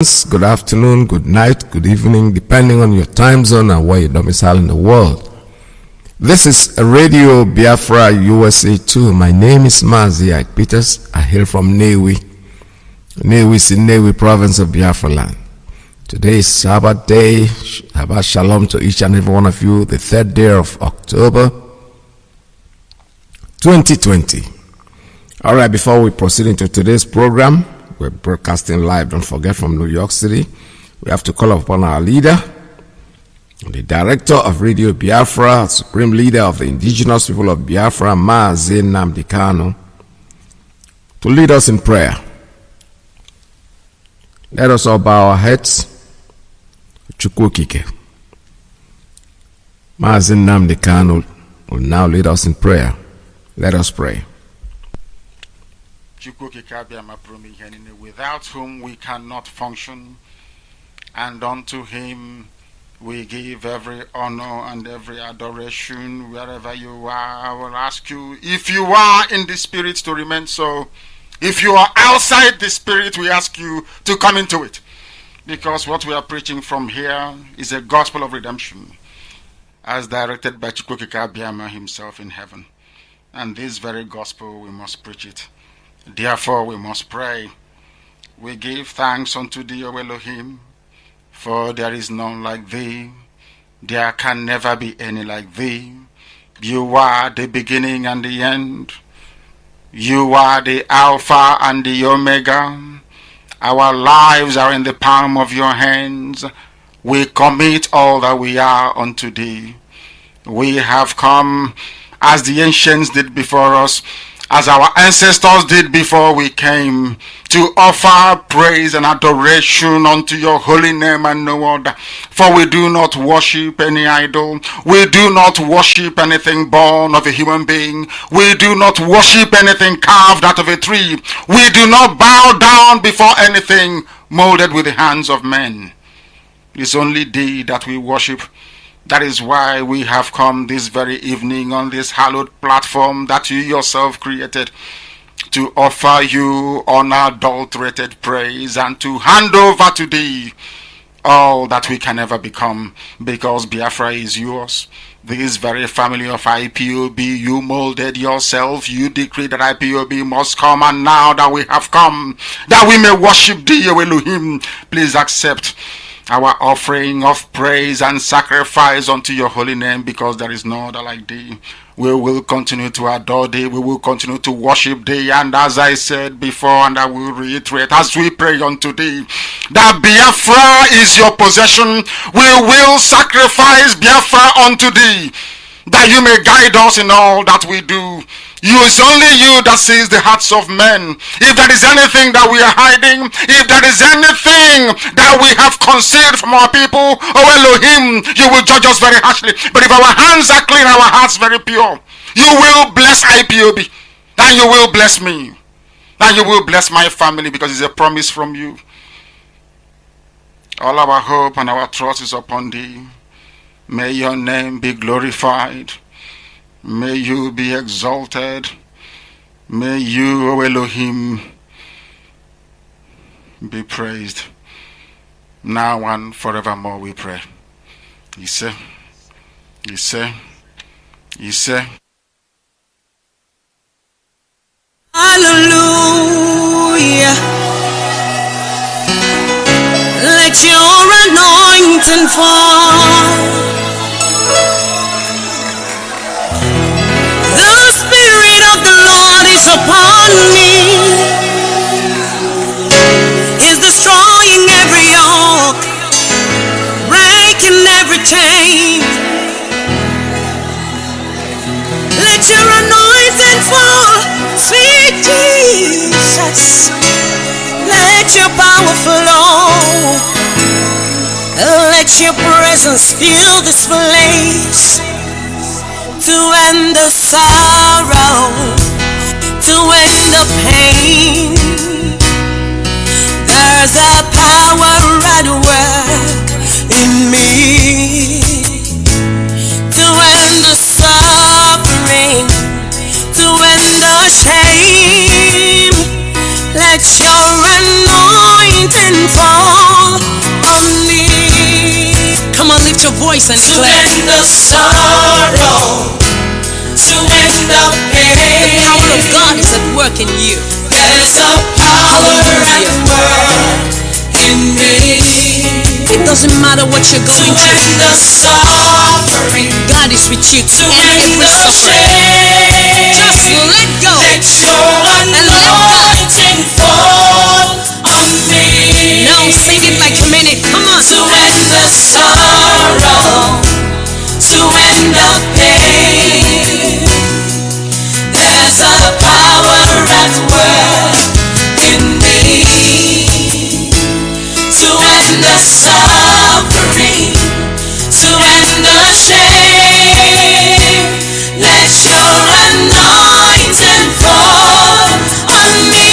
Good afternoon, good night, good evening, depending on your time zone and where you domicile in the world. This is Radio Biafra USA 2. My name is Mazi, Iyke. I hail from Newi. Newi is in Newi province of Biafra land. Today is Sabbath day. Shabbat Shalom to each and every one of you. The 3rd day of October 2020. All right, before we proceed into today's program, we're broadcasting live, don't forget, from New York City. We have to call upon our leader, the director of Radio Biafra, supreme leader of the indigenous people of Biafra, Mazi to lead us in prayer. Let us all bow our heads. Iyke. Mazi will now lead us in prayer. Let us pray. Without whom we cannot function, and unto him we give every honor and every adoration. Wherever you are, I will ask you, if you are in the spirit, to remain so. If you are outside the spirit, we ask you to come into it, because what we are preaching from here is a gospel of redemption, as directed by Iyke himself in heaven. And this very gospel, we must preach it. Therefore we must pray. We give thanks unto thee, O Elohim, for there is none like thee. There can never be any like thee. You are the beginning and the end. You are the Alpha and the Omega. Our lives are in the palm of your hands. We commit all that we are unto thee. We have come as the ancients did before us, as our ancestors did before we came, to offer praise and adoration unto your holy name and no other. For we do not worship any idol. We do not worship anything born of a human being. We do not worship anything carved out of a tree. We do not bow down before anything molded with the hands of men. It's only thee that we worship. That is why we have come this very evening on this hallowed platform that you yourself created, to offer you unadulterated praise and to hand over to thee all that we can ever become, because Biafra is yours. This very family of Ipob, you molded yourself. You decreed that Ipob must come, and now that we have come, that we may worship thee, O Elohim, please accept our offering of praise and sacrifice unto your holy name, because there is no other like thee. We will continue to adore thee. We will continue to worship thee. And as I said before, and I will reiterate, as we pray unto thee, that Biafra is your possession, we will sacrifice Biafra unto thee, that you may guide us in all that we do. It's only you that sees the hearts of men. If there is anything that we are hiding, if there is anything that we have concealed from our people, oh Elohim, you will judge us very harshly. But if our hands are clean, our hearts very pure, you will bless Ipob, and you will bless me, and you will bless my family, because it's a promise from you. All our hope and our trust is upon thee. May your name be glorified. May you be exalted. May you, O Elohim, be praised. Now and forevermore we pray. Iyke. Hallelujah. Let your anointing fall. The Spirit of the Lord is upon me. He's destroying every yoke, breaking every chain. Let your anointing fall, sweet Jesus. Let your power flow. Let your presence fill this place, to end the sorrow, to end the pain. There's a power at work in me, to end the suffering, to end the shame. Let your anointing fall. lift your voice and declare. To end the sorrow, to end the pain. The power of God is at work in you. There's a power at work in me. It doesn't matter what you're going to through. End the suffering. God is with you To end end every the suffering. shame. Just let go. Let your anointing fall on me. Now sing it like you mean it. Come on. To end the sorrow, to end the pain. There's a power at work in me. To end the suffering, to end the shame. Let your anointing fall on me.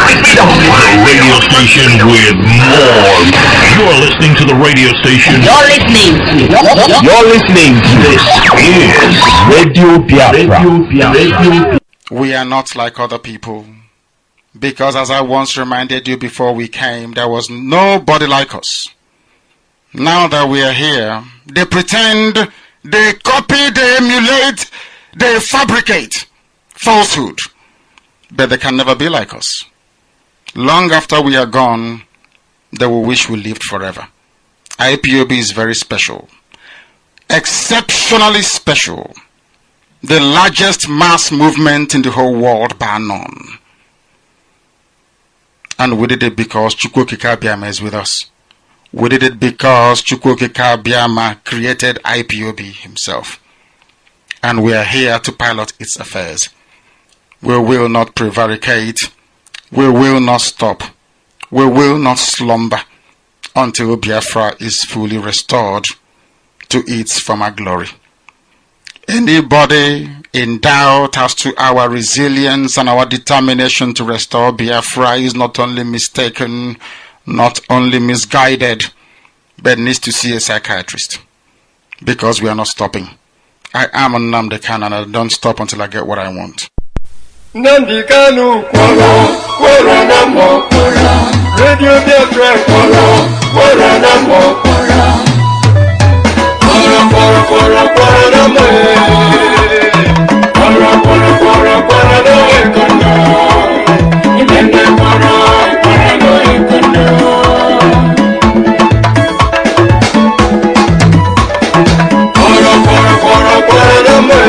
Radio station with more. You're listening to the radio station. You're listening to this is Radio Biafra. We are not like other people, because as I once reminded you before we came, there was nobody like us. Now that we are here, they pretend, they copy, they emulate, they fabricate falsehood, but they can never be like us. Long after we are gone, they will wish we lived forever. Ipob is very special, exceptionally special, the largest mass movement in the whole world bar none. And we did it because Chukwokika Biama is with us. We did it because Chukwokika Biama created Ipob himself. And we are here to pilot its affairs. We will not prevaricate. We will not stop. We will not slumber until Biafra is fully restored to its former glory. Anybody in doubt as to our resilience and our determination to restore Biafra is not only mistaken, not only misguided, but needs to see a psychiatrist, because we are not stopping. I am a Nnamdi Kanu and I don't stop until I get what I want. Nnamdi Kanu kworo na mokoro, Radio Biafra kworo na mokoro, kworo na mo, kworo na ikono, ibende kworo na ikono. Kworo na mo,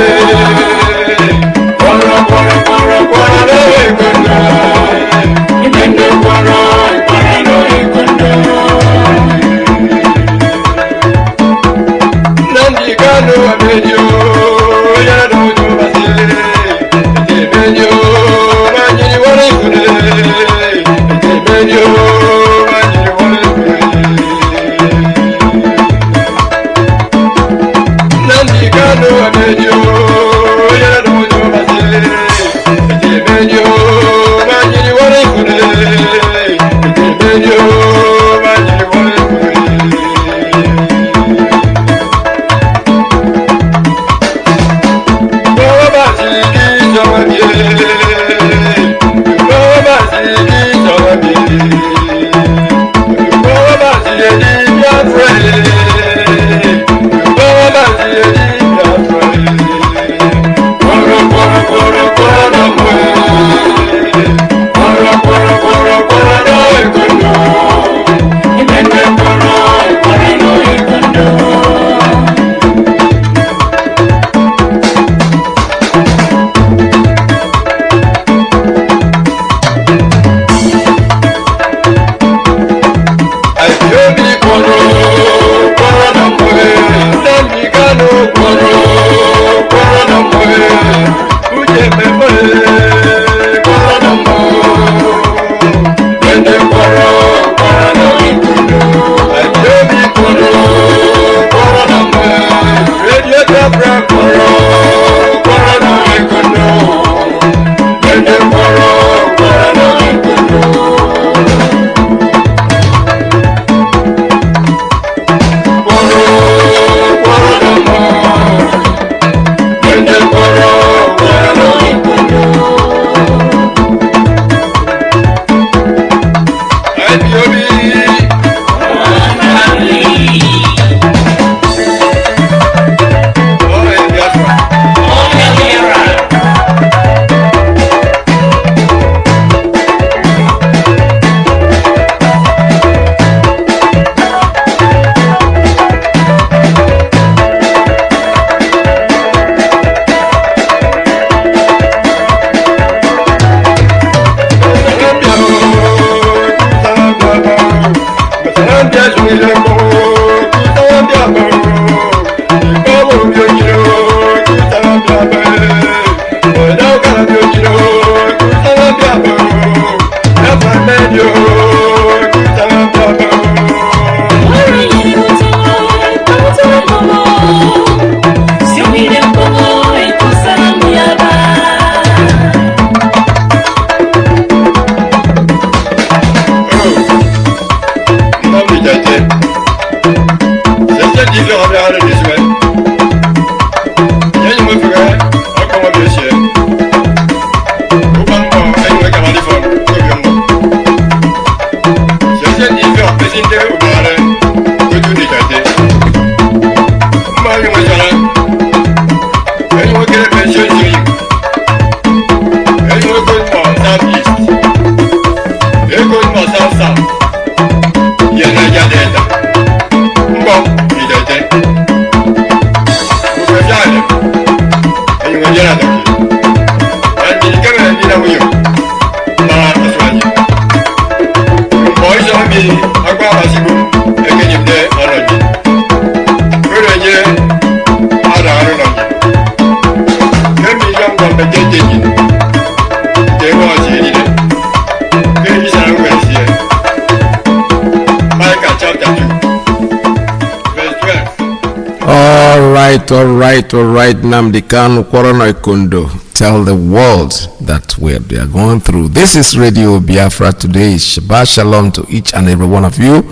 All right, Nnamdi Kanu, Korona Ikondo, tell the world that they are going through. This is Radio Biafra today. Shabbat Shalom to each and every one of you.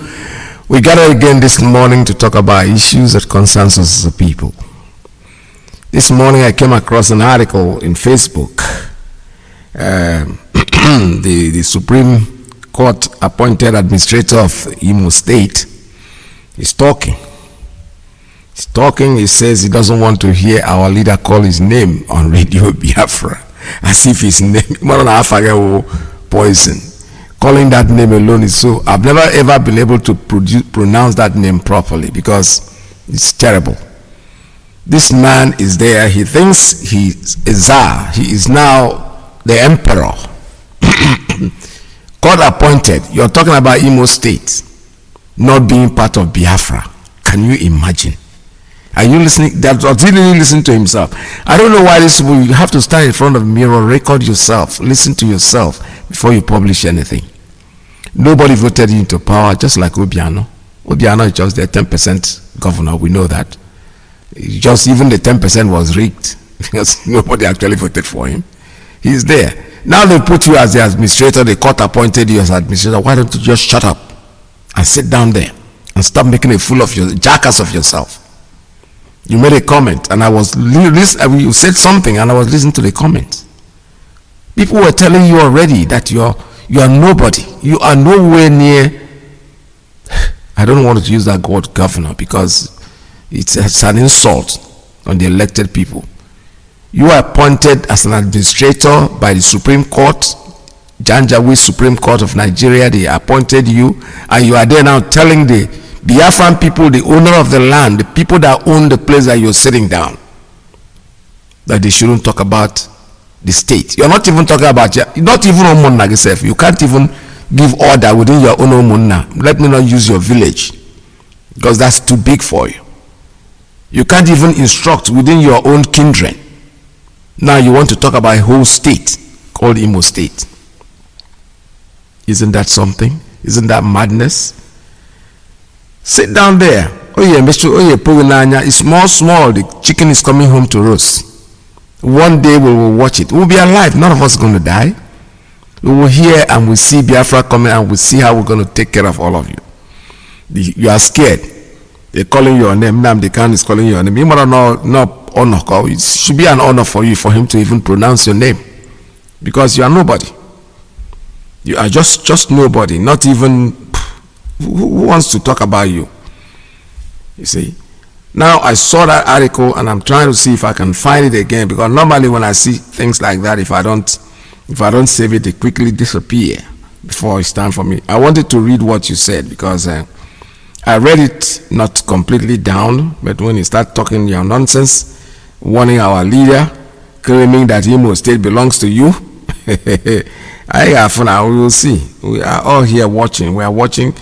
We gathered again this morning to talk about issues that concerns us as a people. This morning I came across an article in Facebook. The Supreme Court appointed administrator of Imo State is talking. He says he doesn't want to hear our leader call his name on Radio Biafra, as if his name, poison. Calling that name alone is so. I've never ever been able to pronounce that name properly because it's terrible. This man is there. He thinks he's a czar. He is now the emperor. God appointed. You're talking about Imo State not being part of Biafra. Can you imagine? Are you listening? Does he really listen to himself? I don't know why this. You have to stand in front of the mirror, record yourself, listen to yourself before you publish anything. Nobody voted you into power, just like Obiano. Obiano is just the 10% governor. We know that. Just even the 10% was rigged because nobody actually voted for him. He's there. Now they put you as the administrator. The court appointed you as administrator. Why don't you just shut up and sit down there and stop making a fool of jackass of yourself? You made a comment and I was you said something and I was listening to the comment. People were telling you already that you are nobody. You are nowhere near. I don't want to use that word governor because it's an insult on the elected people. You are appointed as an administrator by the Supreme Court, Janjaweed Supreme Court of Nigeria. They appointed you and you are there now telling the Biafran people, the owner of the land, the people that own the place that you're sitting down, that they shouldn't talk about the state. You're not even talking about, not even Omunna yourself. You can't even give order within your own Omunna. Let me not use your village because that's too big for you. You can't even instruct within your own kindred. Now you want to talk about a whole state called Imo State. Isn't that something? Isn't that madness? Sit down there. Oh yeah, Mr. Oh yeah, Pogunanya. It's small. The chicken is coming home to roast. One day we will watch it. We'll be alive. None of us is going to die. We will hear and we'll see Biafra coming and we'll see how we're going to take care of all of you. You are scared. They're calling your name. Nnamdi Kanu is calling your name. You might not honor. It should be an honor for you for him to even pronounce your name, because you are nobody. You are just nobody. Not even. Who wants to talk about you? You see. Now I saw that article and I'm trying to see if I can find it again, because normally when I see things like that, if I don't save it, they quickly disappear before it's time for me. I wanted to read what you said because I read it not completely down, but when you start talking your nonsense, warning our leader, claiming that Imo State belongs to you, for now we will see. We are all here watching. We are watching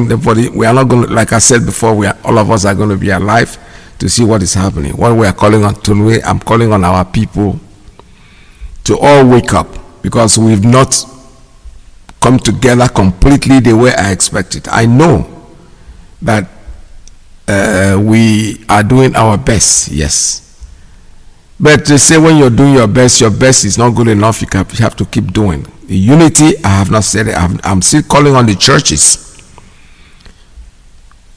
the body. We are not going to, like I said before, all of us are going to be alive to see what is happening. What we are calling on today, I'm calling on our people to all wake up, because we've not come together completely the way I expect it. I know that we are doing our best, yes. But they say when you're doing your best is not good enough. You have to keep doing. The unity, I have not said it. I'm still calling on the churches,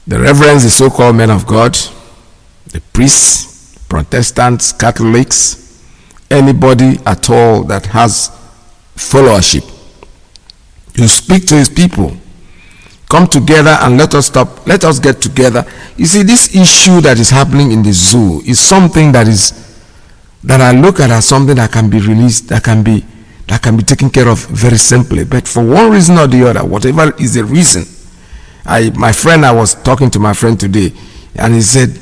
the reverends, the so-called men of God, the priests, Protestants, Catholics, anybody at all that has followership. You speak to his people. Come together and let us get together. You see, this issue that is happening in the zoo is something that I look at as something that can be released, that can be taken care of very simply. But for one reason or the other, whatever is the reason, I was talking to my friend today, and he said,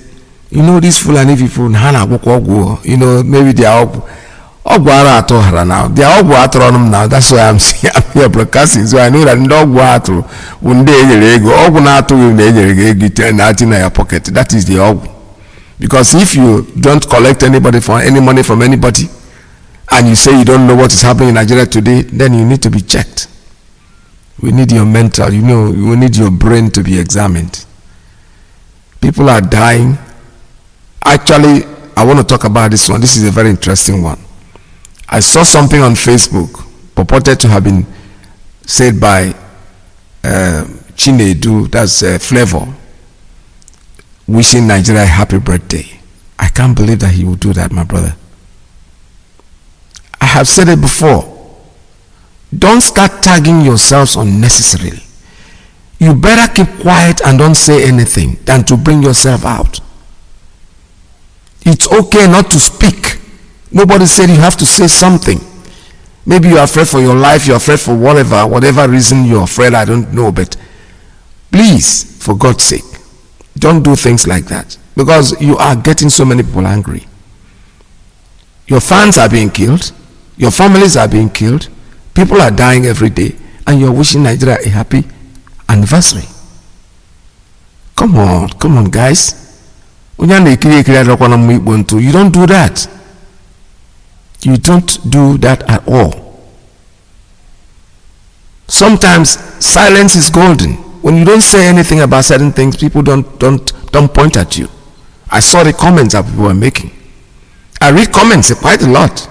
you know, these Fulani people, you know, maybe they are now. They are all now. That's why I'm here broadcasting. So I know that no one day in your pocket. That is the og. Because if you don't collect any money from anybody, and you say you don't know what is happening in Nigeria today, then you need to be checked. We need your mental, we need your brain to be examined. People are dying. Actually, I want to talk about this one. This is a very interesting one. I saw something on Facebook purported to have been said by Chinedu, that's Flavor, wishing Nigeria a happy birthday. I can't believe that he would do that, my brother. I have said it before. Don't start tagging yourselves unnecessarily. You better keep quiet and don't say anything than to bring yourself out. It's okay not to speak. Nobody said you have to say something. Maybe you're afraid for your life, you're afraid for whatever reason you're afraid, I don't know, but please, for God's sake, don't do things like that, because you are getting so many people angry. Your fans are being killed, your families are being killed, people are dying every day, and you're wishing Nigeria a happy anniversary. Come on, guys. You don't do that. You don't do that at all. Sometimes silence is golden. When you don't say anything about certain things, people don't point at you. I saw the comments that people were making. I read comments quite a lot,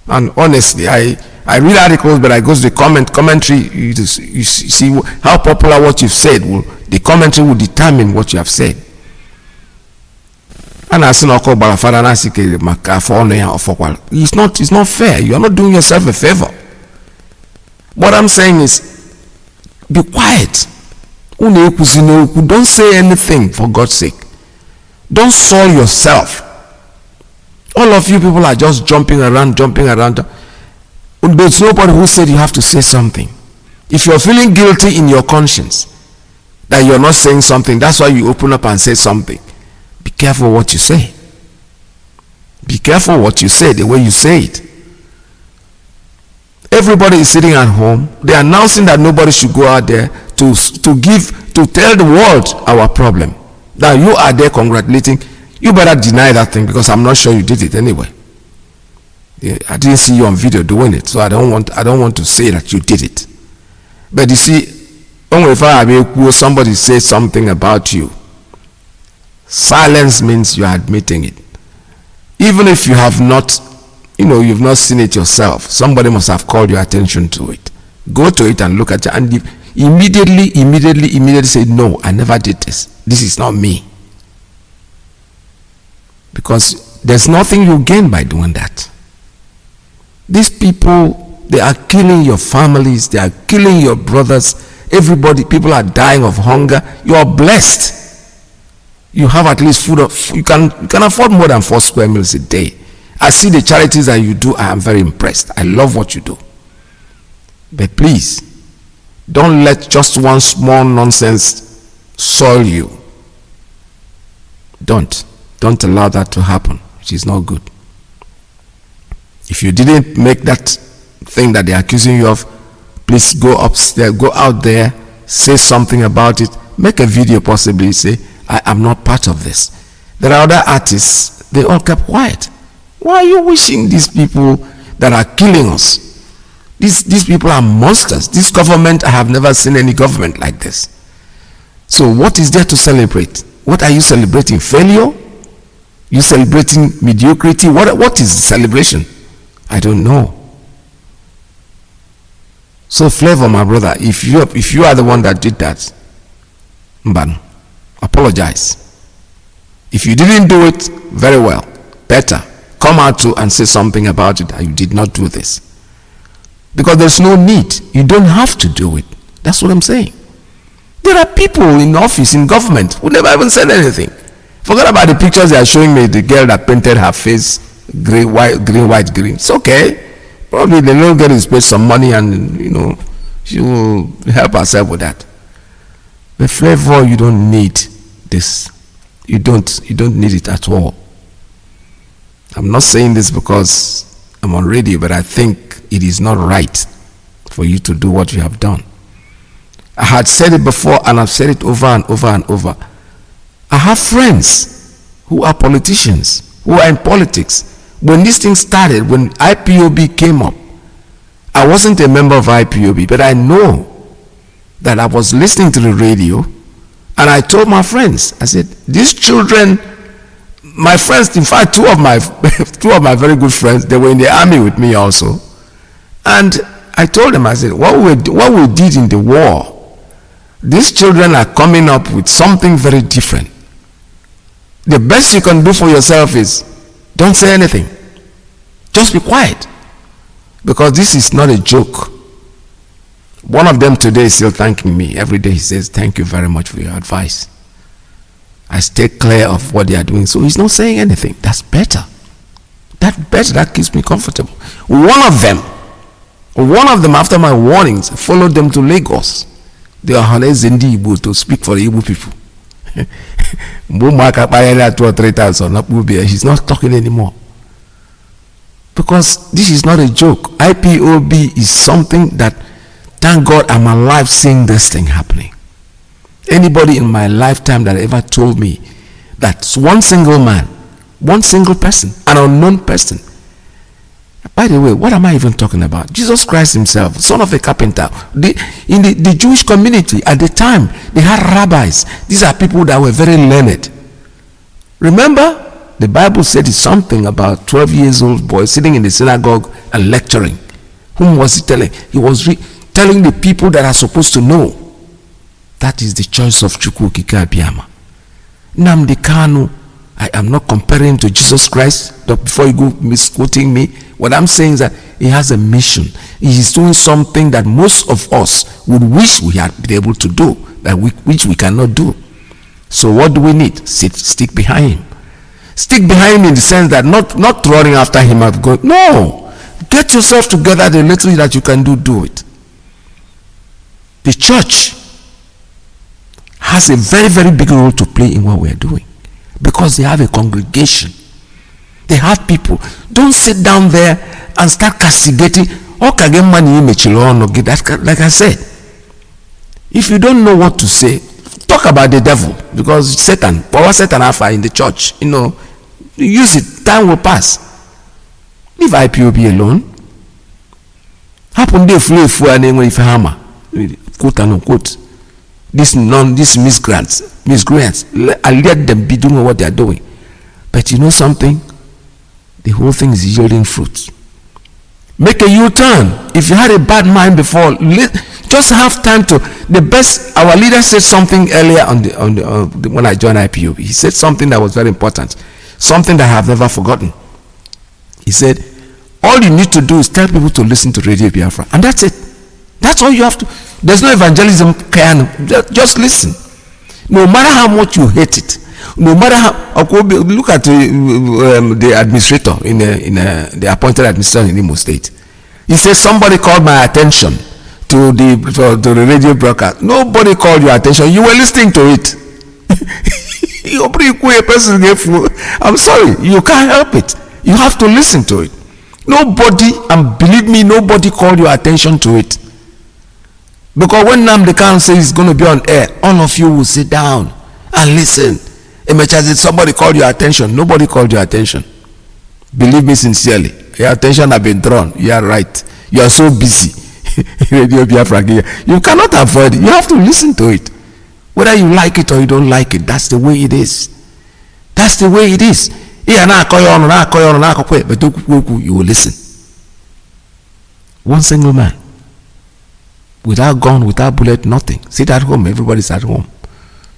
and honestly, I read articles, but I go to the commentary. You see how popular what you've said. The commentary will determine what you have said. And I say it's not fair. You are not doing yourself a favor. What I'm saying is, be quiet. Don't say anything, for God's sake. Don't soil yourself. All of you people are just jumping around. There's nobody who said you have to say something. If you're feeling guilty in your conscience that you're not saying something, that's why you open up and say something. Be careful what you say. Be careful what you say, the way you say it. Everybody is sitting at home. They're announcing that nobody should go out there to tell the world our problem. Now you are there congratulating. You better deny that thing, because I'm not sure you did it anyway. Yeah, I didn't see you on video doing it, so I don't want to say that you did it. But you see, when somebody says something about you, silence means you are admitting it. Even if you have not, you've not seen it yourself, somebody must have called your attention to it. Go to it and look at it, and immediately say, no, I never did this. This is not me. Because there's nothing you gain by doing that. These people, they are killing your families, they are killing your brothers, everybody. People are dying of hunger. You are blessed. You have at least food. You can afford more than 4 square meals a day. I see the charities that you do. I am very impressed. I love what you do. But please, don't let just one small nonsense soil you. Don't allow that to happen. It is not good. If you didn't make that thing that they're accusing you of, please go upstairs, go out there, say something about it, make a video, possibly say, I am not part of this. There are other artists, they all kept quiet. Why are you wishing these people that are killing us? These people are monsters. This government, I have never seen any government like this. So what is there to celebrate? What are you celebrating? Failure? You celebrating mediocrity? What is the celebration? I don't know. So Flavor, my brother, if you are the one that did that, Mban, apologize. If you didn't do it, very well, better come out to and say something about it, that you did not do this. Because there's no need. You don't have to do it. That's what I'm saying. There are people in office, in government, who never even said anything. Forget about the pictures they are showing me, the girl that painted her face green, white, green. It's okay. Probably the little girl is paid some money and, she will help herself with that. The Flavor, you don't need this. You don't need it at all. I'm not saying this because I'm on radio, but I think it is not right for you to do what you have done. I had said it before and I've said it over and over and over. I have friends who are politicians, who are in politics. When this thing started, when IPOB came up, I wasn't a member of IPOB, but I know that I was listening to the radio and I told my friends, I said, these children, my friends, in fact, two of my very good friends, they were in the army with me also. And I told them, I said, what we did in the war, these children are coming up with something very different. The best you can do for yourself is don't say anything. Just be quiet. Because this is not a joke. One of them today is still thanking me. Every day he says, thank you very much for your advice. I stay clear of what they are doing. So he's not saying anything. That's better. That keeps me comfortable. One of them, after my warnings, followed them to Lagos. They are Zindi Igbo to speak for the Igbo people. He's not talking anymore. Because this is not a joke. IPOB is something that, thank God I'm alive seeing this thing happening. Anybody in my lifetime that ever told me that one single man, one single person, an unknown person. By the way, what am I even talking about? Jesus Christ himself, son of a carpenter. In the Jewish community at the time, they had rabbis. These are people that were very learned. Remember, the Bible said something about 12 years old boy sitting in the synagogue and lecturing. Whom was he telling? He was telling the people that are supposed to know. That is the choice of Chukwu Okike Abiyama. Nnamdi Kanu, I am not comparing to Jesus Christ. Before you go misquoting me, what I'm saying is that he has a mission. He is doing something that most of us would wish we had been able to do, which we cannot do. So what do we need? Stick behind him. Stick behind him in the sense that not running after him and going, no. Get yourself together, the little that you can do it. The church has a very, very big role to play in what we are doing. Because they have a congregation. They have people. Don't sit down there and start castigating. Like I said, if you don't know what to say, talk about the devil. Because Satan, power Satan Alpha in the church, use it, time will pass. Leave IPOB alone. Happen they flee and if hammer, quote and unquote. These miscreants, I let them be doing what they are doing. But you know something? The whole thing is yielding fruit. Make a U-turn. If you had a bad mind before, just have time to. The best. Our leader said something earlier when I joined IPOB. He said something that was very important, something that I have never forgotten. He said, "All you need to do is tell people to listen to Radio Biafra, and that's it. That's all you have to." There's no evangelism, just listen. No matter how much you hate it, no matter how, look at the administrator in the appointed administrator in Imo State. He says somebody called my attention to the radio broadcast. Nobody called your attention. You were listening to it. I'm sorry, you can't help it. You have to listen to it. Nobody, and believe me, nobody called your attention to it. Because when Nnamdi Kanu says he's going to be on air, all of you will sit down and listen. Imagine somebody called your attention. Nobody called your attention. Believe me sincerely. Your attention has been drawn. You are right. You are so busy. Radio Biafra, you cannot avoid it. You have to listen to it. Whether you like it or you don't like it, that's the way it is. That's the way it is. But you will listen. One single man. Without gun, without bullet, nothing. Sit at home, everybody's at home.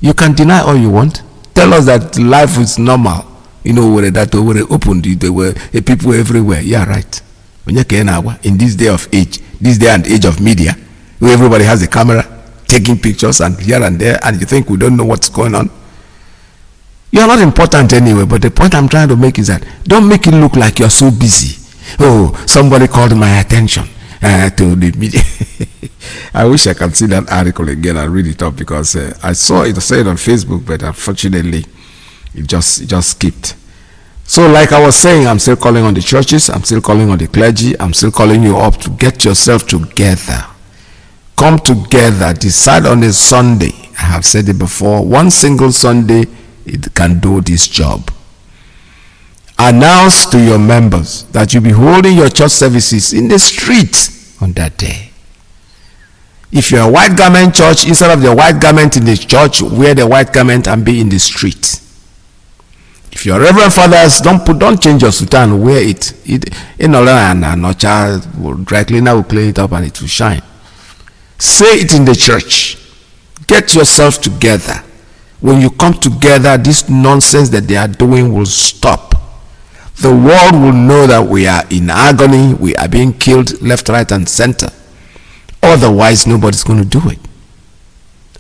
You can deny all you want. Tell us that life is normal. Where that were opened, there were people everywhere. Yeah, right. In this day of age, this day and age of media, where everybody has a camera taking pictures and here and there, and you think we don't know what's going on. You're not important anyway, but the point I'm trying to make is that don't make it look like you're so busy. Oh, somebody called my attention to the media. I wish I could see that article again and read it up, because I saw it said on Facebook, but unfortunately it just skipped. So like I was saying, I'm still calling on the churches, I'm still calling on the clergy, I'm still calling you up to get yourself together. Come together, decide on a Sunday. I have said it before, one single Sunday, it can do this job. Announce to your members that you'll be holding your church services in the street on that day. If you're a white garment church, instead of the white garment in the church, wear the white garment and be in the street. If you're reverend fathers, don't change your sutan, wear it. Dry cleaner will clean it up and it will shine. Say it in the church. Get yourself together. When you come together, this nonsense that they are doing will stop. The world will know that we are in agony, we are being killed left, right, and center. Otherwise, nobody's going to do it.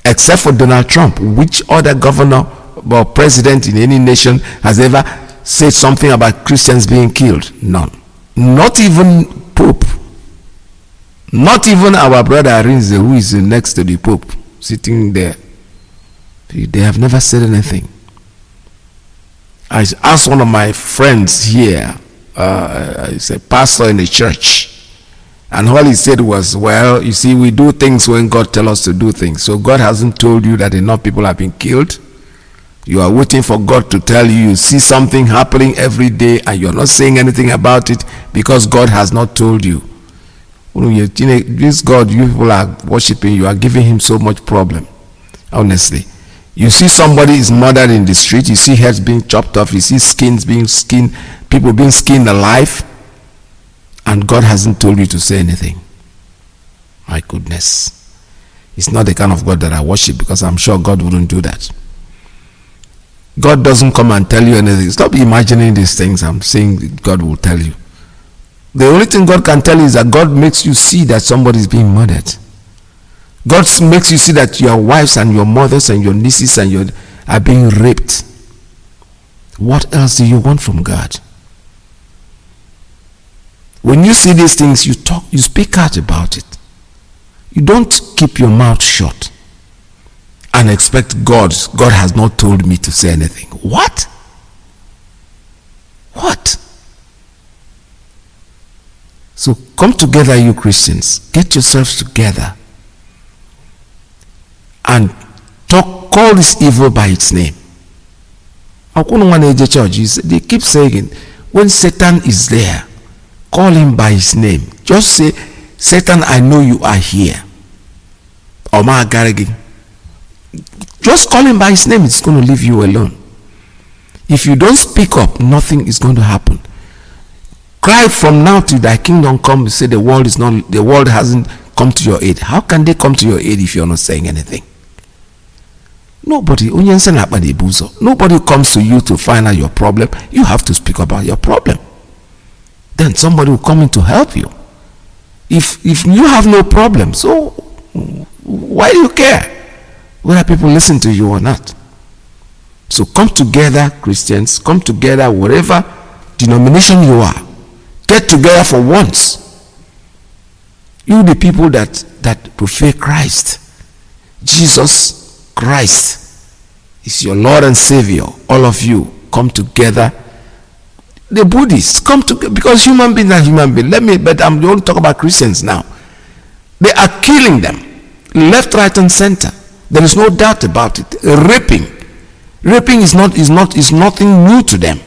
Except for Donald Trump. Which other governor or president in any nation has ever said something about Christians being killed? None. Not even Pope. Not even our brother Arinze, who is next to the Pope, sitting there. They have never said anything. I asked one of my friends here, he's a pastor in the church, and all he said was, well, you see, we do things when God tells us to do things. So God hasn't told you that enough people have been killed. You are waiting for God to tell you. You see something happening every day and you're not saying anything about it because God has not told you. This God you people are worshiping, you are giving him so much problem. Honestly. You see somebody is murdered in the street, you see heads being chopped off, you see skins being skinned, people being skinned alive, and God hasn't told you to say anything. My goodness. It's not the kind of God that I worship, because I'm sure God wouldn't do that. God doesn't come and tell you anything. Stop imagining these things. I'm saying God will tell you. The only thing God can tell you is that God makes you see that somebody is being murdered. God makes you see that your wives and your mothers and your nieces and are being raped. What else do you want from God? When you see these things, you talk, you speak out about it. You don't keep your mouth shut and expect God has not told me to say anything. What? What? So come together, you Christians. Get yourselves together. And call this evil by its name. They keep saying, when Satan is there, call him by his name. Just say, Satan, I know you are here. Just call him by his name, it's going to leave you alone. If you don't speak up, nothing is going to happen. Cry from now till thy kingdom come. Say the world hasn't come to your aid. How can they come to your aid if you're not saying anything? Nobody comes to you to find out your problem. You have to speak about your problem. Then somebody will come in to help you. If you have no problem, so why do you care whether people listen to you or not? So come together, Christians. Come together, whatever denomination you are. Get together for once. You the people that prefer Christ. Jesus Christ is your Lord and Savior. All of you come together. The Buddhists come together because human beings are human beings. But I'm going to talk about Christians now. They are killing them left, right, and center. There is no doubt about it. Raping is nothing new to them.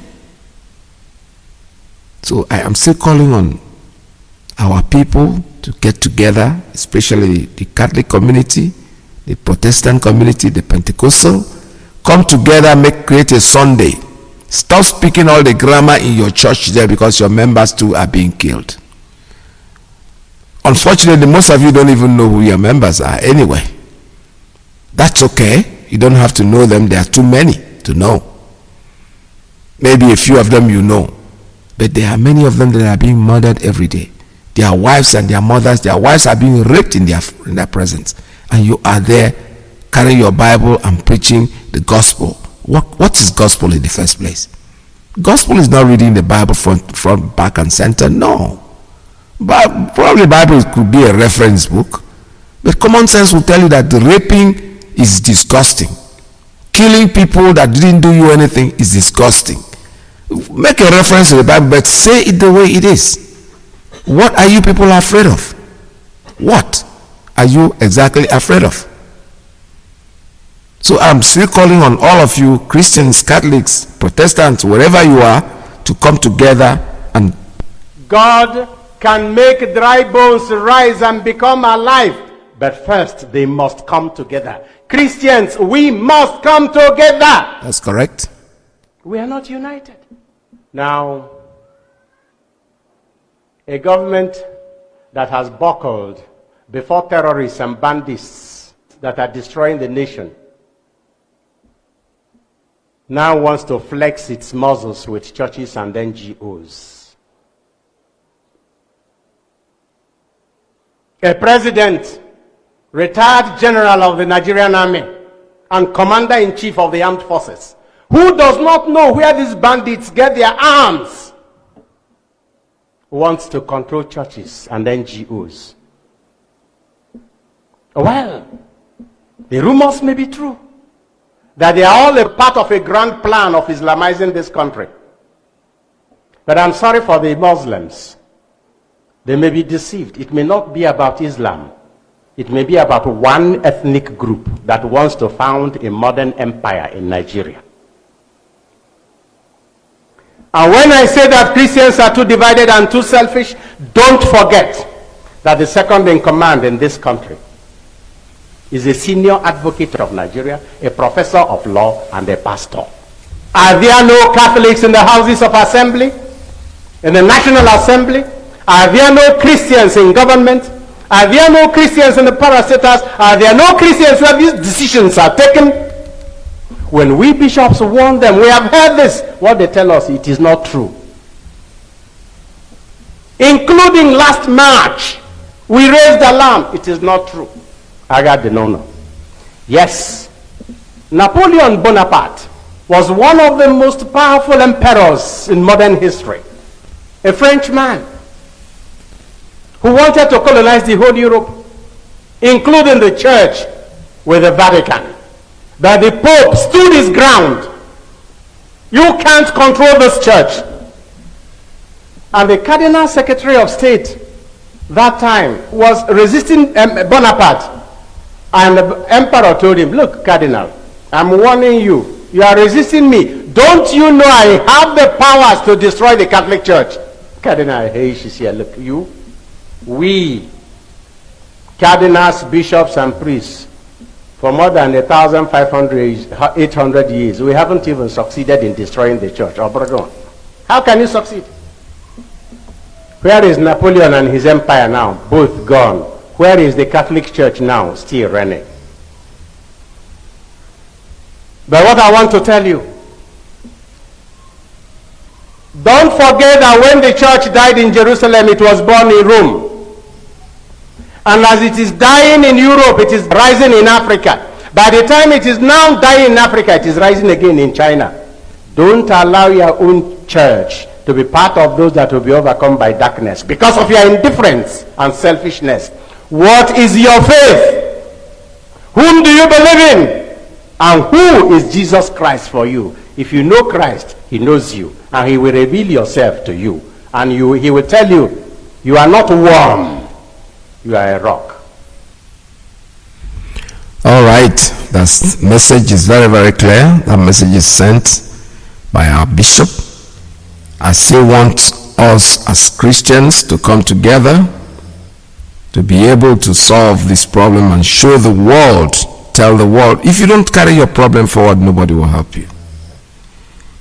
So I am still calling on our people to get together, especially the Catholic community, the Protestant community, the Pentecostal, come together, create a Sunday. Stop speaking all the grammar in your church there because your members too are being killed. Unfortunately, most of you don't even know who your members are anyway. That's okay. You don't have to know them. There are too many to know. Maybe a few of them you know. But there are many of them that are being murdered every day. Their wives and their mothers, their wives are being raped in their presence. And you are there carrying your Bible and preaching the gospel. What is gospel in the first place? Gospel is not reading the Bible front, back, and center. No. But probably the Bible could be a reference book. But common sense will tell you that the raping is disgusting. Killing people that didn't do you anything is disgusting. Make a reference to the Bible, but say it the way it is. What are you people afraid of? What are you exactly afraid of? So I'm still calling on all of you, Christians, Catholics, Protestants, wherever you are, to come together and... God can make dry bones rise and become alive, but first they must come together. Christians, we must come together. That's correct. We are not united. Now, a government that has buckled before terrorists and bandits that are destroying the nation now wants to flex its muscles with churches and NGOs. A president, retired general of the Nigerian army and commander-in-chief of the armed forces, who does not know where these bandits get their arms, wants to control churches and NGOs. Well, the rumors may be true that they are all a part of a grand plan of Islamizing this country. But I'm sorry for the Muslims. They may be deceived. It may not be about Islam. It may be about one ethnic group that wants to found a modern empire in Nigeria. And when I say that Christians are too divided and too selfish, don't forget that the second in command in this country is a senior advocate of Nigeria, a professor of law, and a pastor. Are there no Catholics in the houses of assembly? In the National Assembly? Are there no Christians in government? Are there no Christians in the parastatals? Are there no Christians where these decisions are taken? When we bishops warn them, we have heard this, what they tell us, it is not true. Including last March, we raised alarm, it is not true. I got the no. Yes, Napoleon Bonaparte was one of the most powerful emperors in modern history. A French man who wanted to colonize the whole Europe, including the church with the Vatican. But the Pope stood his ground. You can't control this church. And the Cardinal Secretary of State that time was resisting Bonaparte. And the emperor told him, look, Cardinal, I'm warning you. You are resisting me. Don't you know I have the powers to destroy the Catholic Church? Cardinal, hey, she said, look, we, cardinals, bishops, and priests, for more than 800 years, we haven't even succeeded in destroying the church. Obregon. How can you succeed? Where is Napoleon and his empire now? Both gone. Where is the Catholic Church now? Still running. But what I want to tell you, don't forget that when the church died in Jerusalem, it was born in Rome. And as it is dying in Europe, it is rising in Africa. By the time it is now dying in Africa, it is rising again in China. Don't allow your own church to be part of those that will be overcome by darkness because of your indifference and selfishness. What is your faith? Whom do you believe in? And who is Jesus Christ for you? If you know Christ, he knows you, and he will reveal yourself to you. And he will tell you, you are not warm, you are a rock. All right, that message is very, very clear. That message is sent by our bishop. I still want us as Christians to come together to be able to solve this problem and show the world, tell the world, if you don't carry your problem forward, nobody will help you.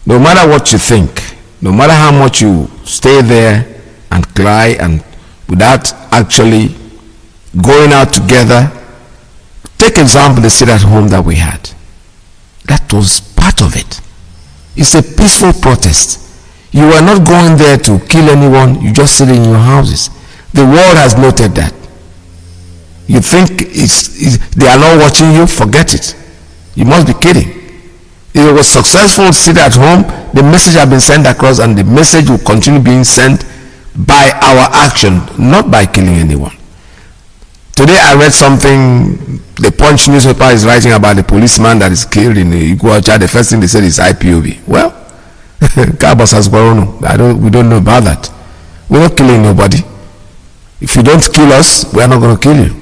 No matter what you think, no matter how much you stay there and cry and without actually going out together. Take example the sit at home that we had. That was part of it. It's a peaceful protest. You are not going there to kill anyone, you just sit in your houses. The world has noted that. You think they are not watching you? Forget it. You must be kidding. If it was successful sit at home, the message has been sent across, and the message will continue being sent by our action, not by killing anyone. Today I read something, the Punch newspaper is writing about the policeman that is killed in Iguacha. The first thing they said is IPOB. Well, we don't know about that. We're not killing nobody. If you don't kill us, we're not going to kill you.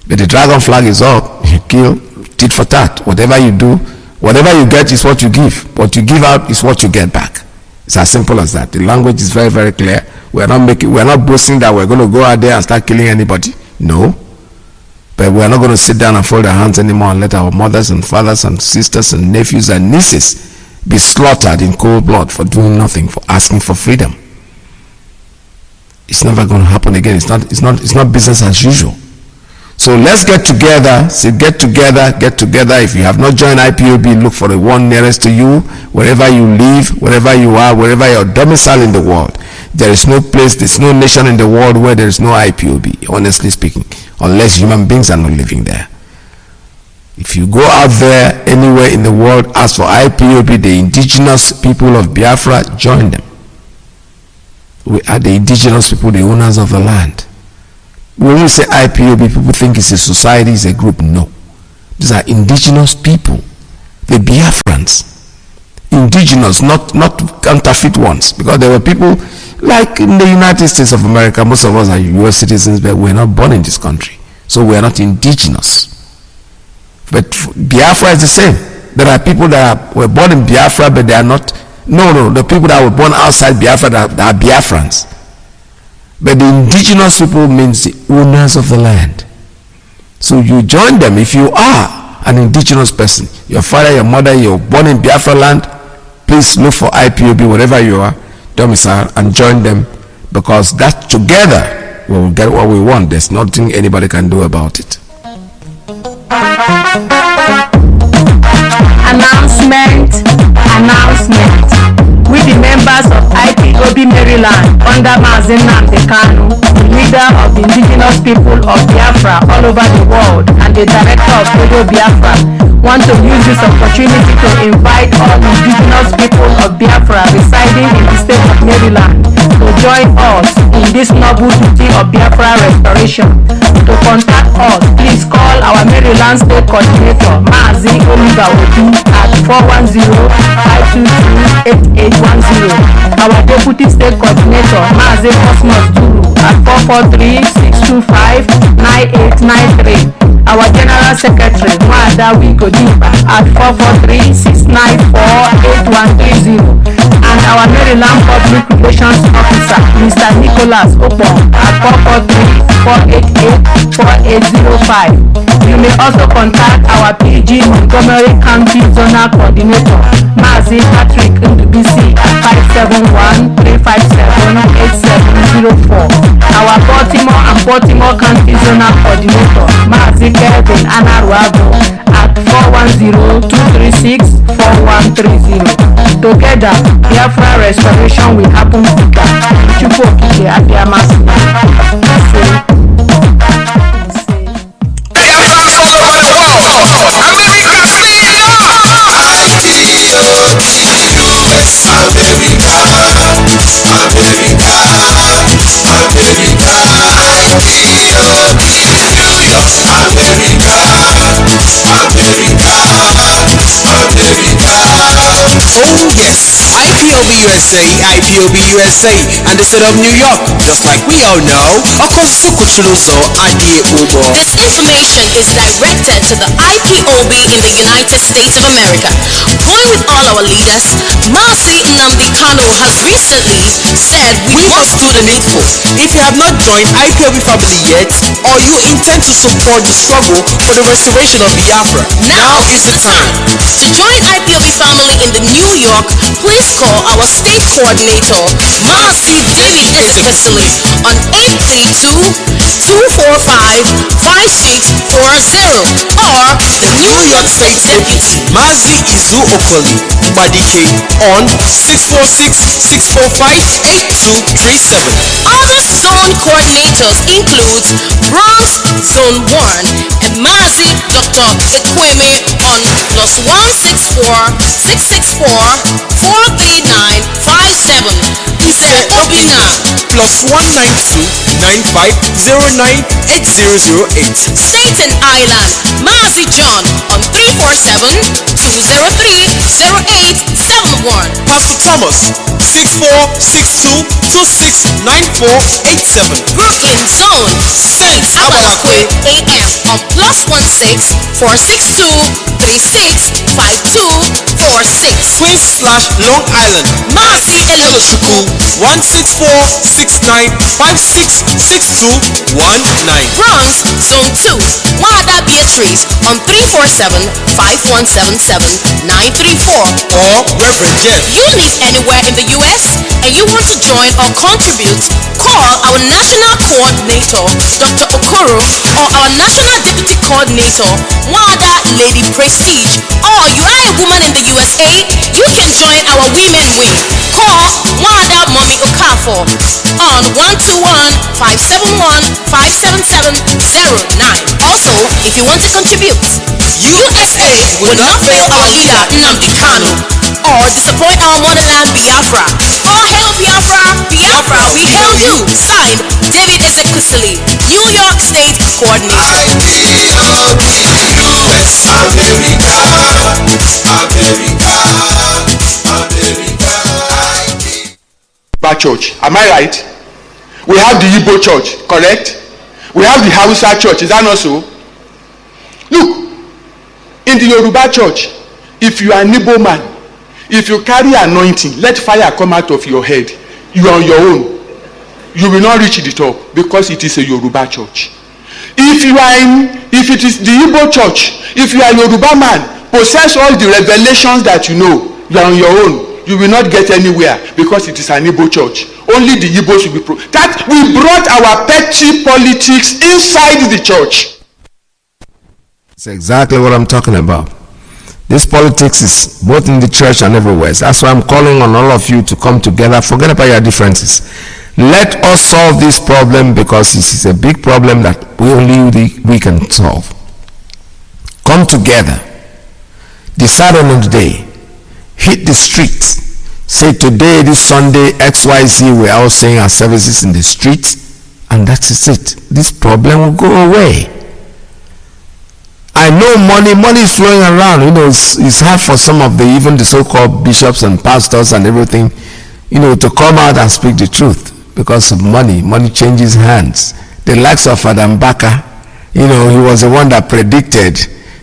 But the dragon flag is up. You kill, tit for tat. Whatever you do, whatever you get is what you give. What you give out is what you get back. It's as simple as that. The language is very, very clear. We're not boasting that we're going to go out there and start killing anybody. No. But we're not going to sit down and fold our hands anymore and let our mothers and fathers and sisters and nephews and nieces be slaughtered in cold blood for doing nothing, for asking for freedom. It's never going to happen again. It's not business as usual. So let's get together. Get together. If you have not joined IPOB, look for the one nearest to you, wherever you live, wherever you are, wherever your domicile in the world. There is no place, there's no nation in the world where there is no IPOB, honestly speaking, unless human beings are not living there. If you go out there anywhere in the world, ask for IPOB, the indigenous people of Biafra, join them. We are the indigenous people, the owners of the land. When we say IPOB, people think it's a society, it's a group. No. These are indigenous people, the Biafrans. Indigenous, not counterfeit ones. Because there were people, like in the United States of America, most of us are US citizens, but we're not born in this country. So we're not indigenous. But Biafra is the same. There are people that were born in Biafra, but they are not. No, the people that were born outside Biafra that are Biafrans. But the indigenous people means the owners of the land. So you join them if you are an indigenous person. Your father, your mother, you're born in Biafra land. Please look for IPOB, wherever you are, domicile, and join them, because that together we will get what we want. There's nothing anybody can do about it. Announcement. We, the members of IPOB Maryland, under Mazi, the leader of the indigenous people of Biafra all over the world and the director of Radio Biafra, want to use this opportunity to invite all indigenous people of Biafra residing in the state of Maryland to join us in this noble duty of Biafra restoration. To contact us, please call our Maryland State Coordinator, Mazi at 410-522-8810. Our Deputy State Coordinator, Mazi at 443-625-9893. Our General Secretary, Mwada Wigodiba, at 443-694-8130. And our Maryland Public Relations Officer, Mr. Nicholas Opon, at 443-488-4805. You may also contact our PG Montgomery County Zonal Coordinator, Mazi Patrick Ndubisi, at 571-357-8704. Our Baltimore and Baltimore County Zonal Coordinator, Mazi Kevin Anaruago, at 410-236-4130. Together, Biafra restoration will happen quicker. Chukwu at their Oh yes, IPOB USA, and the state of New York, just like we all know, Okosukuchuluzo and Ipob. This information is directed to the IPOB IPOB in the United States of America. Going with all our leaders, Mazi Nnamdi Kanu has recently said we must do the needful. If you have not joined IPOB family yet, or you intend to support the struggle for the restoration of Biafra, Now is the time. To join IPOB family in the New York, please call our state coordinator, Mazi David Ezekwesili, on 832-245-5640, or the New York State Deputy, Mazi Izu Okoli Mbadike, on 646-645-8237. Other zone coordinators include Bronx Zone 1 and Mazi Dr. Ekweme on +164-664-43957. Ise Obina +192-9509-8008. Staten Island, Mazi John on 347-203-0871. Pastor Thomas, 6462-269487. Brooklyn Zone, Saint Abalakwe AM on +16-462-365246. Queens/Long Island, Mazi Elochukwu, 164-69-566219. Bronx Zone 2, Wada Beatrice on 347-5177-934. Or Reverend Jeff. Unit anywhere in the U.S. and you want to join or contribute, call our National Coordinator, Dr. Okoro, or our National Deputy Coordinator, Wada Lady Prestige. Or you are a woman in the USA, you can join our Women Wing. Call Wada Mommy Okafor on 121-571-57709. Also, if you want to contribute, USA will not fail our leader Nnamdi Kanu or disappoint our motherland Biafra. All hail Biafra, Biafra, we hail you. Signed, David Ezekwesili, New York State Coordinator. Church, am I right? We have the Igbo church, correct? We have the Hausa church, is that not so? Look, in the Yoruba church, if you are an Igbo man, if you carry anointing, let fire come out of your head. You are on your own. You will not reach the top because it is a Yoruba church. If it is the Igbo church, if you are a Yoruba man, possess all the revelations that you know, you are on your own. You will not get anywhere because it is an Igbo church. Only the Igbos will be that we brought our petty politics inside the church. It's exactly what I'm talking about. This politics is both in the church and everywhere. That's why I'm calling on all of you to come together. Forget about your differences. Let us solve this problem because this is a big problem that we can solve. Come together. Decide on the day. Hit the streets. Say today, this Sunday, XYZ, we're all saying our services in the streets, and that is it. This problem will go away. I know money is flowing around. It's hard for some of even the so-called bishops and pastors and everything, to come out and speak the truth because of money. Money changes hands. The likes of Adam Baka, he was the one that predicted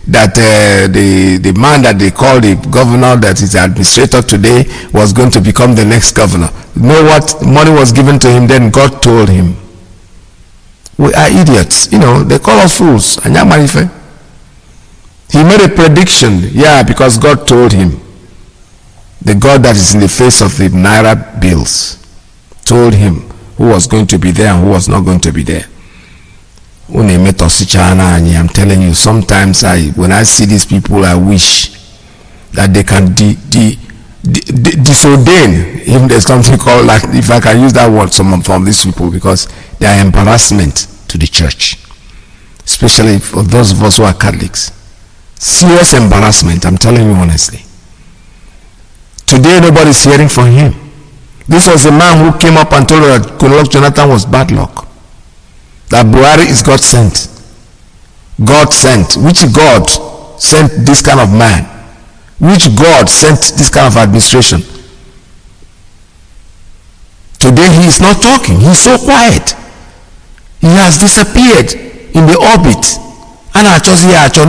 that the man that they call the governor, that is the administrator today, was going to become the next governor. You know what? Money was given to him, then God told him. We are idiots. They call us fools. He made a prediction, because God told him. The God that is in the face of the Naira bills told him who was going to be there and who was not going to be there. I'm telling you, sometimes when I see these people, I wish that they can disordain, if there's something called, like, if I can use that word, from these people, because they are embarrassment to the church, especially for those of us who are Catholics. Serious embarrassment, I'm telling you honestly. Today nobody's hearing from him. This was a man who came up and told her that Goodluck Jonathan was bad luck, that Buhari is God sent. God sent. Which God sent this kind of man? Which God sent this kind of administration? Today he is not talking. He is so quiet. He has disappeared in the orbit And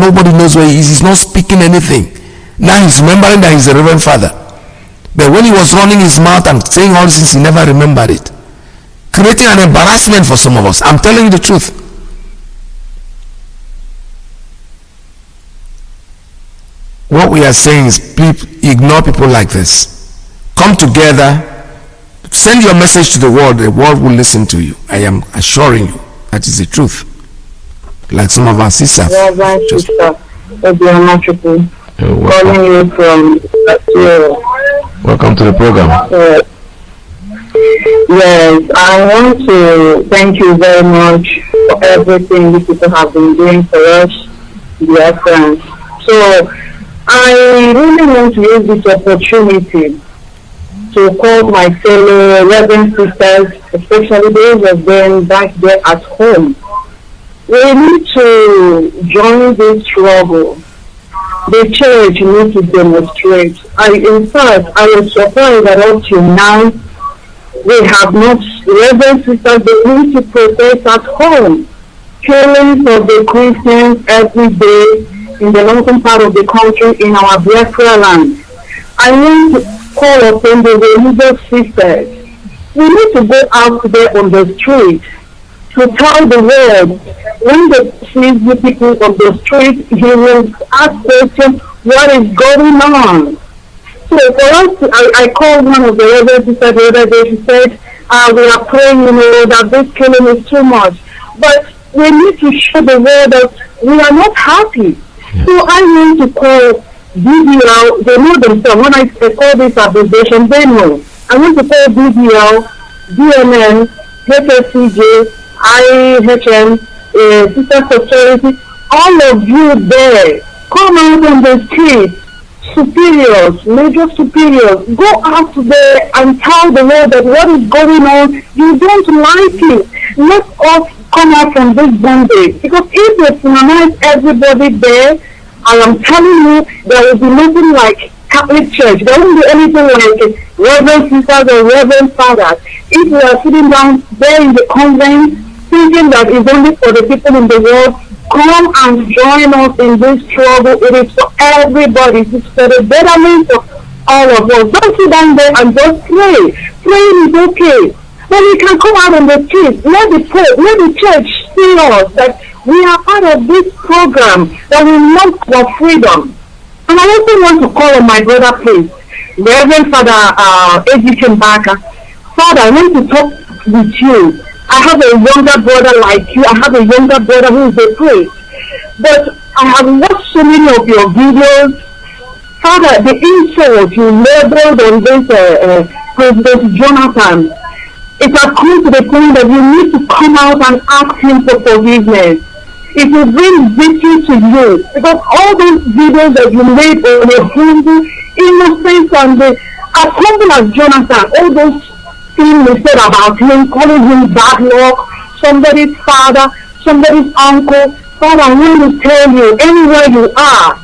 nobody knows where he is. He's not speaking anything. Now he's remembering that he's a Reverend Father. But when he was running his mouth and saying all this, he never remembered it. Creating an embarrassment for some of us. I'm telling you the truth. What we are saying is, please ignore people like this. Come together, send your message to the world will listen to you. I am assuring you that is the truth. Like some of our sisters. Sister, calling you from Rapture. Welcome to the program. Yes, I want to thank you very much for everything you people have been doing for us, Biafra. So, I really want to use this opportunity to call my fellow Reverend sisters, especially those of them back there at home. We need to join this struggle. The church needs to demonstrate. In fact, I was surprised that up till now, we have not, Reverend sisters, they need to protest at home. Killings of the Christians every day in the northern part of the country in our Biafra land. I want to call upon the religious sisters. We need to go out there on the street to tell the world. When they see the people on the street, he will ask questions, what is going on? So for us, I called one of the reverend sisters the other day. She said, we are praying, that this killing is too much. But we need to show the world that we are not happy. So I want to call BBL, they know themselves. When I call this abbreviation, they know. I want to call BBL, DNN, HSCJ, IHM, Sisters of Charity, all of you there, come out on the street, superiors, major superiors, go out there and tell the world that what is going on, you don't like it. Let us come out from this bondage. Because if they penalize everybody there, I am telling you, there will be nothing like Catholic Church. There won't be anything like Reverend Sisters or Reverend Fathers. If we are sitting down there in the convent, thinking that it's only for the people in the world, come and join us in this struggle. It is for everybody. It is for the betterment of all of us. Don't sit down there and just pray. Praying is okay. But we can come out on the street. Let the church see us that we are part of this program, that we want our freedom. And I also want to call on my brother, please, Reverend Father Iyke Baka. Father, I want to talk with you. I have a younger brother like you. I have a younger brother who is a priest. But I have watched so many of your videos. Father, the insult you labeled on this President Jonathan, it has come to the point that you need to come out and ask him for forgiveness. It will bring victory to you, because all those videos that you made on a humble, innocent, and as humble as Jonathan, all those things you said about him, calling him bad luck, somebody's father, somebody's uncle. Father, I want to tell you, anywhere you are,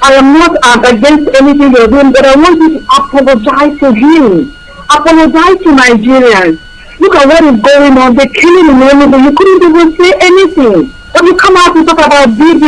I am not against anything you're doing, but I want you to apologize to him. Apologize to Nigerians. Look at what is going on. They're killing him, you couldn't even say anything. When you come out to talk about Big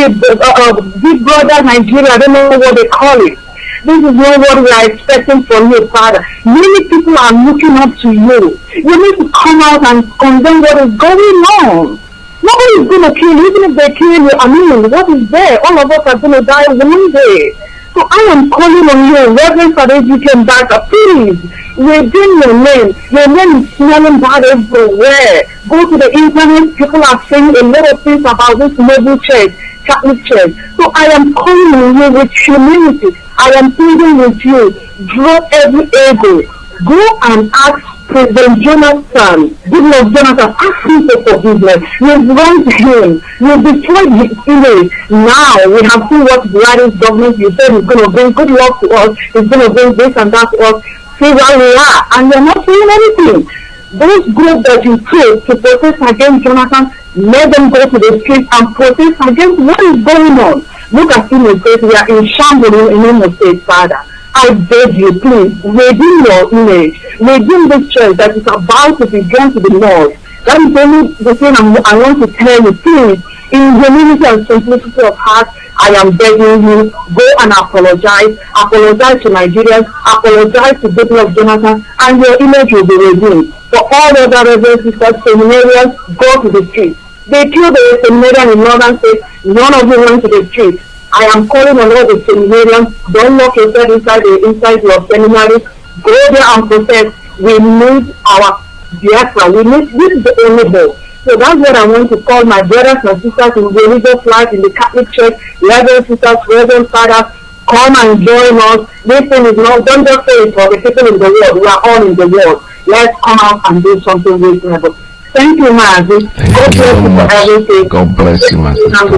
Brother Nigeria, I don't know what they call it. This is not what we are expecting from you, Father. Many people are looking up to you. You need to come out and condemn what is going on. Nobody is going to kill you. Even if they kill you, what is there? All of us are going to die one day. So I am calling on you, Reverend Father Iyke Baka, please, within your name is smelling bad everywhere. Go to the internet, people are saying a lot of things about this noble church, Catholic Church. So I am calling on you with humility. I am pleading with you, drop every ego. Go and ask President Jonathan, Goodluck Jonathan, ask him for forgiveness. You've wronged him. You've destroyed his image. Now we have seen what Buhari's government, you said, is going to bring good luck to us. It's going to bring this and that to us. See where we are. And you're not saying anything. Those groups that you took to protest against Jonathan, let them go to the streets and protest against what is going on. Look at Imo State. We are in shambles in Imo State, Father. I beg you, please, redeem your image, redeem this church that is about to be gone to the north. That is only the thing I want to tell you, please. In humility and simplicity of heart, I am begging you, go and apologize. Apologize to Nigerians, apologize to people of Jonathan, and your image will be redeemed. For all the other reverend sisters, seminarians, go to the streets. They killed the seminarian in northern states, none of you went to the streets. I am calling on all the seminarians, don't lock yourself inside your seminaries, go there and protest. We need our Biafra, this is the only hope. So that's what I want to call my brothers and sisters in religious life in the Catholic Church, reverend sisters, reverend fathers, come and join us. This thing is not, don't just say it for the people in the world, we are all in the world. Let's come out and do something reasonable. Thank you, Mazi. God bless you for everything. God bless you, my sister.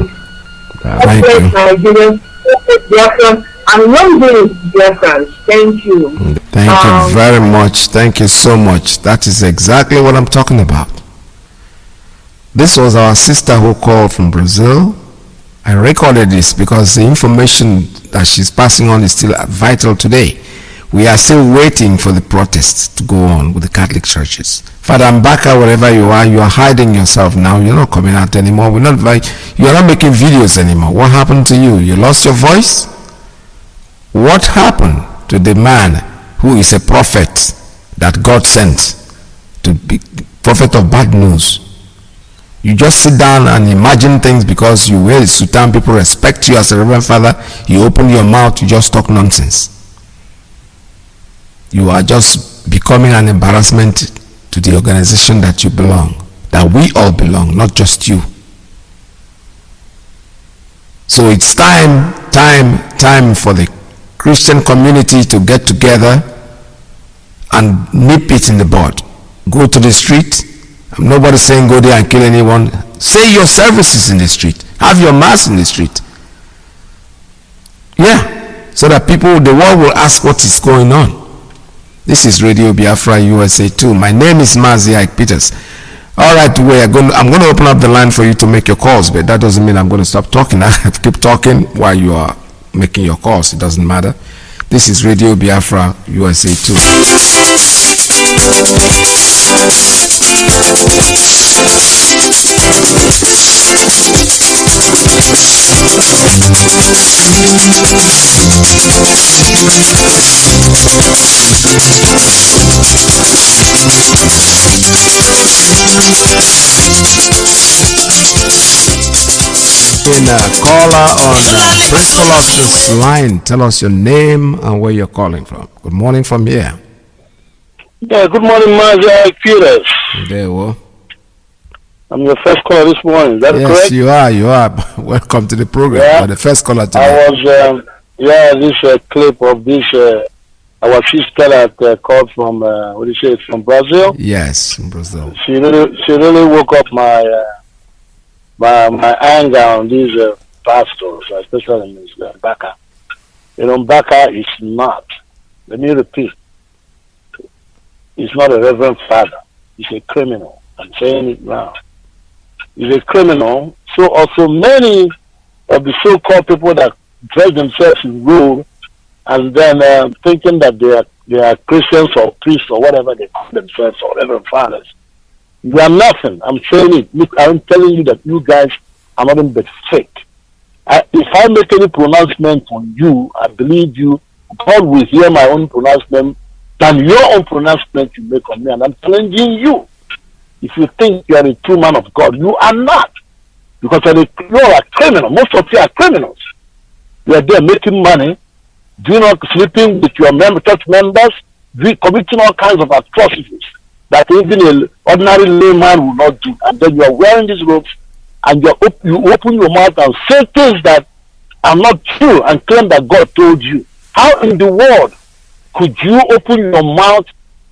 God bless Nigerians, Biafrans, and long-being Biafrans. Thank you. Thank you very much. Thank you so much. That is exactly what I'm talking about. This was our sister who called from Brazil. I recorded this because the information that she's passing on is still vital today. We are still waiting for the protests to go on with the Catholic churches. Father Mbaka, wherever you are hiding yourself now. You're not coming out anymore. You're not making videos anymore. What happened to you? You lost your voice? What happened to the man who is a prophet that God sent to be prophet of bad news? You just sit down and imagine things because you wear a sutan, people respect you as a reverend father. You open your mouth, you just talk nonsense. You are just becoming an embarrassment to the organization that you belong, that we all belong, not just you. So it's time for the Christian community to get together and nip it in the bud. Go to the street. Nobody's saying go there and kill anyone. Say your services in the street. Have your mass in the street. Yeah. So that the world will ask what is going on. This is Radio Biafra USA 2. My name is Mazi Peters. All right, I'm going to open up the line for you to make your calls, but that doesn't mean I'm going to stop talking. I have to keep talking while you are making your calls. It doesn't matter. This is Radio Biafra USA 2. Caller on principal of this line. Tell us your name and where you're calling from. Good morning from here. Yeah, good morning, Mazi Peters. There, well. I'm your first caller this morning. Is that correct? Yes, you are. Welcome to the program. Yeah. You're the first caller today. I was, this clip of this, our sister that called from, from Brazil? Yes, from Brazil. She really woke up my anger on these pastors, especially in Mbaka. Mbaka is not, let me repeat, he's not a reverend father. He's a criminal. I'm saying it now. He's a criminal. So also many of the so-called people that dress themselves in robe and then thinking that they are Christians or priests or whatever they call themselves or reverend fathers. You are nothing. I'm saying it. Look, I'm telling you that you guys are nothing but fake. If I make any pronouncement on you, I believe you, God will hear my own pronouncement than your own pronouncement you make on me. And I'm challenging you. If you think you are a true man of God, you are not. Because you are a criminal. Most of you are criminals. You are there making money, sleeping with your church members, committing all kinds of atrocities that even an ordinary layman will not do. And then you are wearing these robes and you open your mouth and say things that are not true and claim that God told you. How in the world could you open your mouth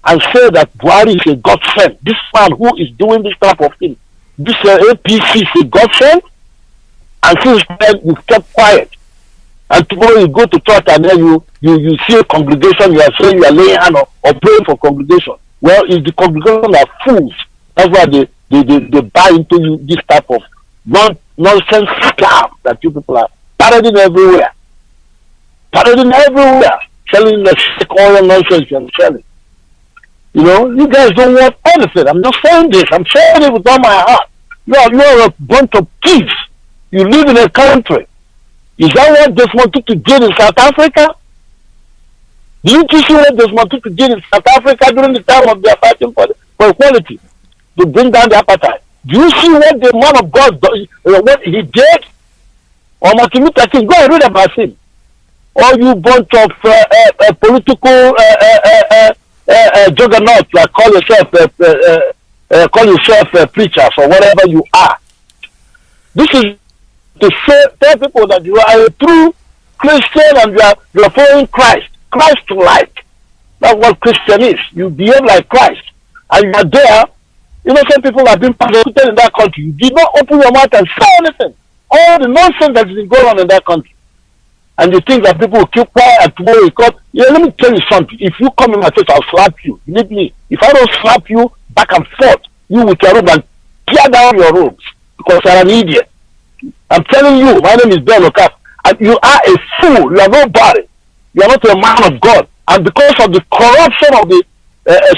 and say that Buhari is a godsend? This man who is doing this type of thing, this APC is a godsend? And since then you kept quiet. And tomorrow you go to church and then you see a congregation, you are saying you are laying hand or praying for congregation. Well, if the congregation are fools, that's why they buy into you this type of nonsense scam that you people are parading everywhere. Selling the sick oil nonsense you're selling. You guys don't want anything. I'm not saying this. I'm saying it with all my heart. You are a bunch of thieves. You live in a country. Is that what Desmond Tutu did in South Africa? Didn't you see what Desmond Tutu did in South Africa during the time of their fighting for equality, to bring down the apartheid? Do you see what the man of God what he did? Or Martin Luther King, go and read about him. Or you bunch of political juggernauts that call yourself preachers or whatever you are. This is to tell people that you are a true Christian and you are following Christ. Christ-like. That's what Christian is. You behave like Christ. And you are there. Innocent people have been persecuted in that country. You did not open your mouth and say anything. All the nonsense that is going on in that country. And you think that people will keep quiet and tomorrow will come. Yeah, let me tell you something. If you come in my face, I'll slap you. Believe me. If I don't slap you back and forth, you with your robe and tear down your robes because you're an idiot. I'm telling you, my name is Ben Okaf, and you are a fool. You are nobody. You are not a man of God. And because of the corruption of the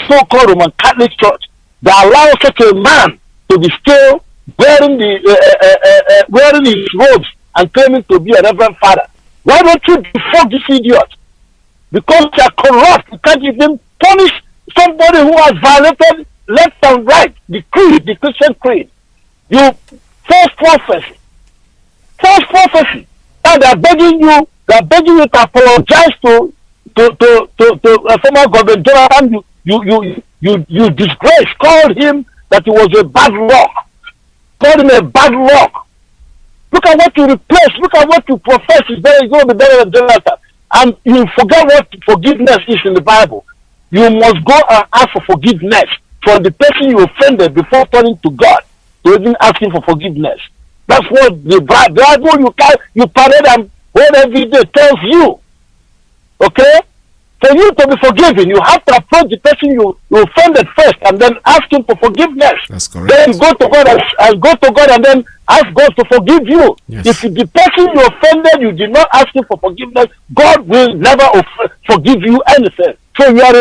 so-called Roman Catholic Church, they allow such a man to be still wearing his robes and claiming to be a reverend father. Why don't you defend this idiot? Because they are corrupt. You can't even punish somebody who has violated left and right the creed, the Christian creed. You false prophecy. False prophecy. And they are begging you to apologize to former government Jonathan. You disgrace, called him that he was a bad rock. Called him a bad rock. Look at what you replace. Look at what you profess is going to be better than Jonathan. And you forget what forgiveness is in the Bible. You must go and ask for forgiveness from the person you offended before turning to God to even asking for forgiveness. That's what the Bible you parade and hold every day tells you. Okay? For you to be forgiven, you have to approach the person you offended first and then ask him for forgiveness. That's correct. Then go to God and then ask God to forgive you. Yes. If the person you offended, you did not ask him for forgiveness, God will never forgive you anything. So you are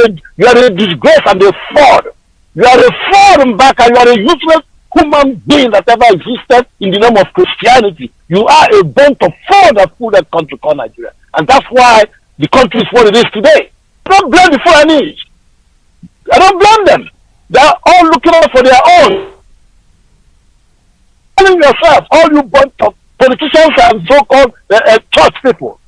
a disgrace and a fraud. You are a fraud and back, and you are a useless human being that ever existed in the name of Christianity. You are a bunch of fraud that put that country called Nigeria. And that's why the country is what it is today. I don't blame the Fulanese. I don't blame them. They are all looking out for their own. Telling yourself, all you bunch of politicians and so-called church people,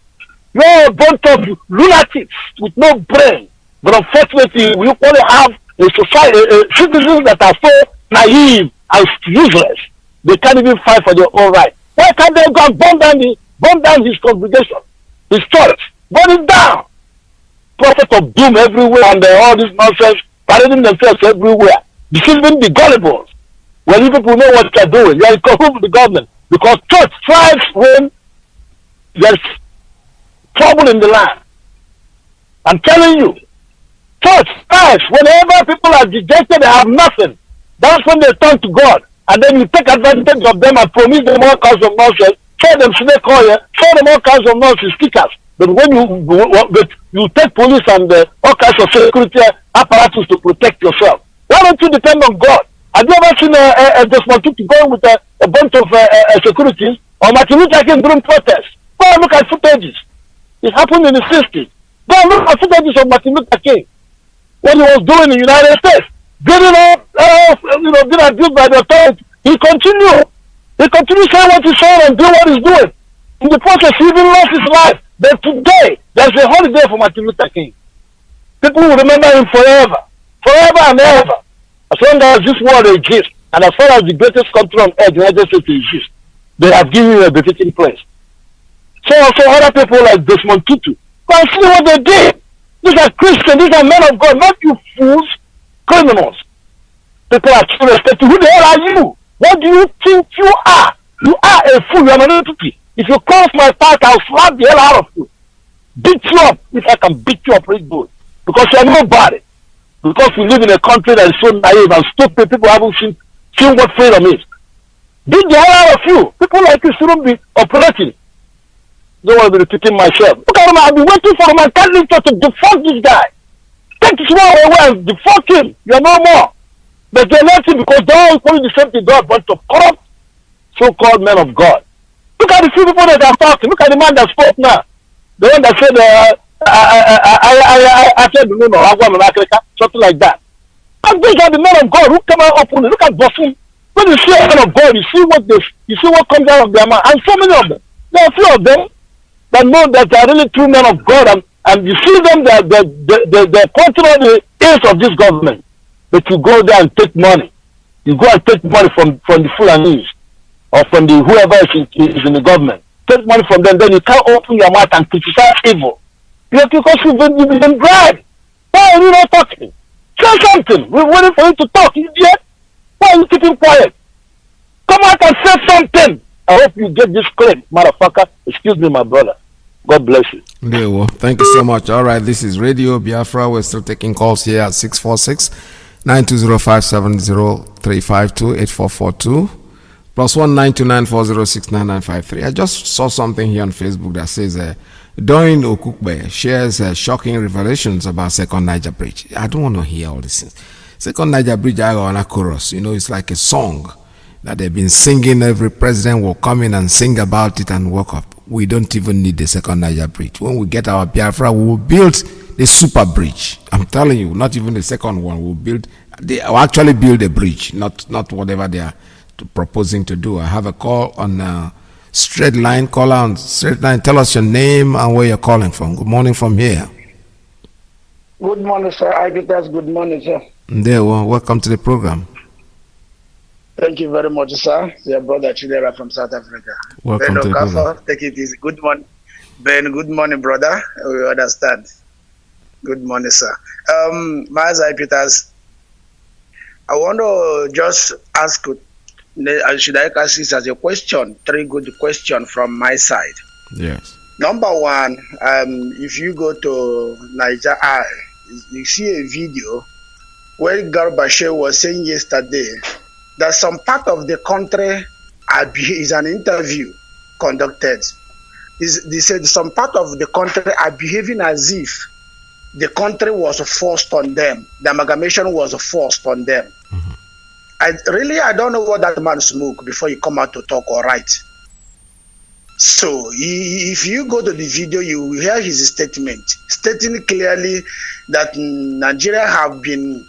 you're a bunch of lunatics with no brain. But unfortunately, we only have a society, citizens that are so naive and useless. They can't even fight for their own right. Why can't they go and burn down his congregation, his church? Burn it down. Prophet of doom everywhere and all this nonsense, parading themselves everywhere, deceiving the gullibles. When you people know what they're doing, you're in cahoots with the government. Because church thrives when there's trouble in the land. I'm telling you, church thrives whenever people are dejected, they have nothing. That's when they turn to God. And then you take advantage of them and promise them all kinds of nonsense, show them snake oil, show them all kinds of nonsense stickers. But when you take police and all kinds of security apparatus to protect yourself, why don't you depend on God? Have you ever seen a Desmond Tutu going with a bunch of securities or Martin Luther King during protests? Go and look at footages. It happened in the 60s. Go and look at footages of Martin Luther King. What he was doing in the United States. Getting being abused by the authorities. He continued saying what he's saying and doing what he's doing. In the process, he even lost his life. But today, there's a holiday for Martin Luther King. People will remember him forever. Forever and ever. As long as this world exists, and as far as the greatest country on earth, the United States exists, they have given him a befitting place. So also other people like Desmond Tutu, go and see what they did. These are Christians, these are men of God, not you fools, criminals. People are too respectful. Who the hell are you? What do you think you are? You are a fool, you are an entity. If you cross my path, I'll slap the hell out of you. Beat you up, if I can beat you up really good. Because you're nobody. Because we live in a country that is so naive and stupid, people haven't seen what freedom is. Beat the hell out of you. People like you shouldn't be operating. Don't want to be repeating myself. Look at him, I've been waiting for my Catholic Church to default this guy. Take his money away and default him. You're no more. But they let him because they're all calling the same thing. They're a bunch of corrupt, so-called men of God. Look at the few people that are talking. Look at the man that spoke now. The one that said, I said, no, something like that. And those are the men of God who come out openly. Look at Boston. When you see a man of God, you see what comes out of their mouth. And so many of them. There are a few of them that know that they are really true men of God. And you see them, they're controlling the ears of this government. But you go there and take money. You go and take money from the Fulanis or from the whoever is in the government. Take money from them, then you can't open your mouth and criticize evil. Because you've been bribed. Why are you not talking? Say something. We're waiting for you to talk, idiot. Why are you keeping quiet? Come out and say something. I hope you get this clip, motherfucker. Excuse me, my brother. God bless you. Yeah, well, thank you so much. All right, this is Radio Biafra. We're still taking calls here at 646-920-570-352-8442 plus 19294069953. I just saw something here on Facebook that says Doin Okukbe shares shocking revelations about Second Niger Bridge. I don't want to hear all these things. Second Niger Bridge, I on a chorus. It's like a song that they've been singing. Every president will come in and sing about it and walk up. We don't even need the Second Niger Bridge. When we get our Biafra, we will build the super bridge. I'm telling you, not even the second one. They will actually build a bridge, not whatever they are proposing to do. I have a call on straight line. Caller on straight line. Tell us your name and where you're calling from. Good morning from here. Good morning, sir. Good morning, sir. There, well, welcome to the program. Thank you very much, sir. Your brother Chidera from South Africa. Welcome Ben to the program. Take it easy. Good morning, Ben. Good morning, brother. We understand. Good morning, sir. Mazi Peters, I want to just ask, should I ask this as a question? 3 good questions from my side. Yes. Number one, if you go to Niger, you see a video where Garbachev was saying yesterday that some part of the country is an interview conducted. They said some part of the country are behaving as if the country was forced on them. The amalgamation was forced on them. Mm-hmm. I don't know what that man smoked before he come out to talk or write. So if you go to the video, you will hear his statement, stating clearly that Nigeria have been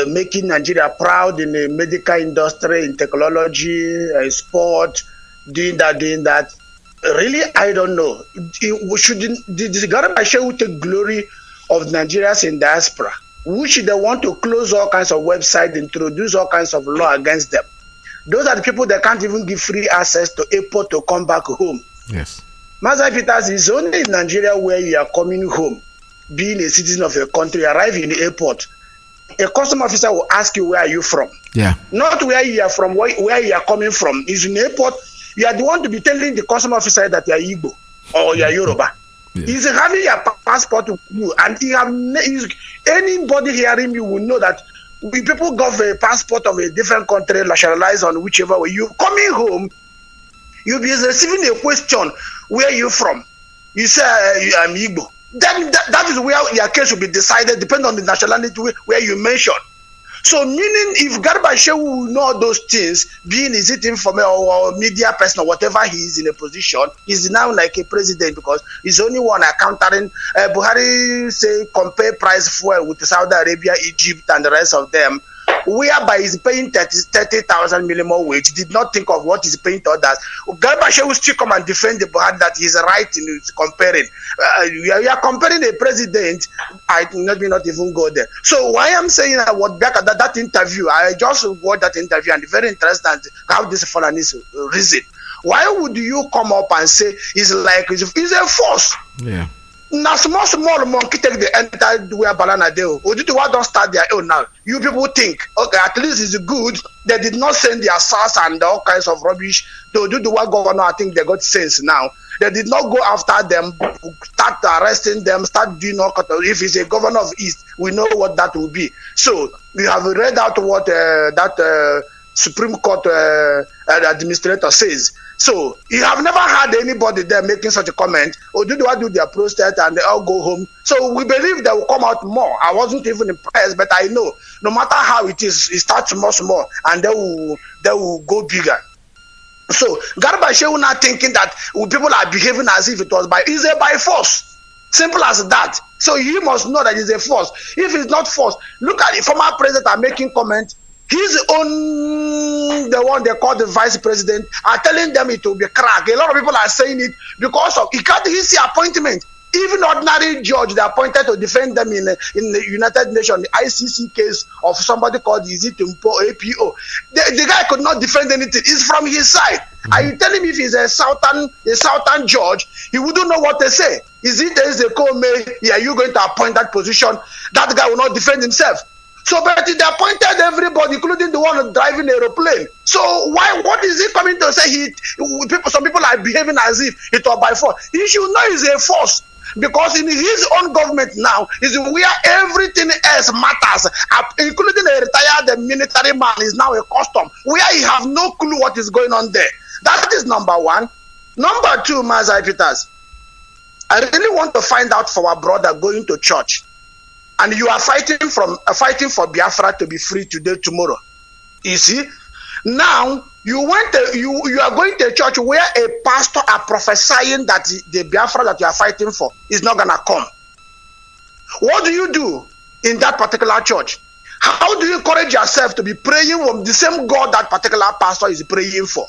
making Nigeria proud in the medical industry, in technology, sport, doing that. Really, I don't know. The government should take glory of Nigerians in diaspora, which they want to close all kinds of websites, introduce all kinds of law against them. Those are the people that can't even give free access to airport to come back home. Yes. Mazi Peters, is only in Nigeria where you are coming home, being a citizen of a country, arrive in the airport. A custom officer will ask you, where are you from? Yeah. Not where you are from, where you are coming from. Is in the airport, you are the one to be telling the custom officer that you are Igbo or you are Yoruba. Yeah. He's having your passport with you, and anybody hearing you will know that when people got a passport of a different country, nationalized on whichever way, you coming home, you'll be receiving a question, where are you from? You say, I'm Igbo. Then that is where your case will be decided, depending on the nationality where you mention. So meaning if Garbachev will know those things, being is it informal or media person or whatever he is in a position, he's now like a president because he's only one countering. Buhari say compare price fuel with Saudi Arabia, Egypt and the rest of them, whereby he's paying 30,000 minimum wage, did not think of what he's paying to others. Garbachev will still come and defend the Buhari that he's right in comparing. You are comparing a president, I not even go there. So why I'm saying that interview, I just watched that interview and very interesting how this fellow is reason. Why would you come up and say it's a force? Yeah. Now small monkey take the entire where banana deal. Or do what don't start their own now? You people think, okay, at least it's good. They did not send their SARS and all kinds of rubbish to do the what governor. I think they got sense now. They did not go after them, start arresting them, start doing all kinds of. If it's a governor of East, we know what that will be. So we have read out what that Supreme Court administrator says. So you have never had anybody there making such a comment, or do their protest and they all go home. So we believe they will come out more. I wasn't even impressed, but I know no matter how it is, it starts small, and they will go bigger. So Garba Shehu now thinking that people are behaving as if it was is a by force. Simple as that. So he must know that it's a force. If it's not force, look at the former president are making comment. His own, the one they call the vice president, are telling them it will be crack. A lot of people are saying it because of he can't see appointment. Even ordinary judge they appointed to defend them in the United Nations, the ICC case of somebody called Ipob, APO. The guy could not defend anything. It's from his side. Are you telling me if he's a southern judge, he wouldn't know what to say? Is it there is a call me? Yeah, you going to appoint that position? That guy will not defend himself. So, but they appointed everybody, including the one driving the aeroplane. So, why? What is he coming to say? Some people are behaving as if it was by force. He should know it's a force. Because in his own government now is where everything else matters, including a retired military man is now a custom, where he have no clue what is going on there. That is number one. Number two, Mazi Peters, I really want to find out for our brother going to church, and you are fighting for Biafra to be free today, tomorrow. You see, now you are going to a church where a pastor are prophesying that the Biafra that you are fighting for is not gonna come. What do you do in that particular church? How do you encourage yourself to be praying from the same God that particular pastor is praying for?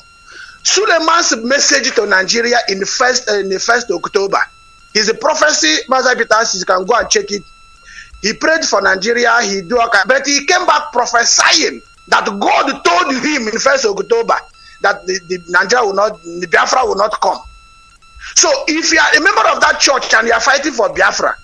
Suleiman's message to Nigeria in the first October is a prophecy. Mazi Peters, you can go and check it. He prayed for Nigeria, but he came back prophesying that God told him in 1st October that the Biafra will not come. So if you are a member of that church and you are fighting for Biafra,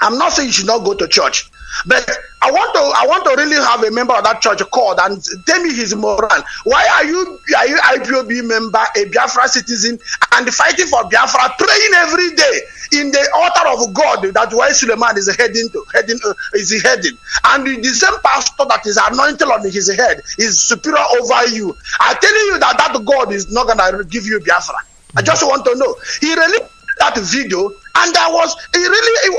I'm not saying you should not go to church, but I want to really have a member of that church called and tell me his moral. Why are you IPOB member, a Biafra citizen, and fighting for Biafra, praying every day in the altar of God that where Suleiman is heading, and the same pastor that is anointed on his head is superior over you. I'm telling you that God is not gonna give you Biafra. I just want to know. He released that video, and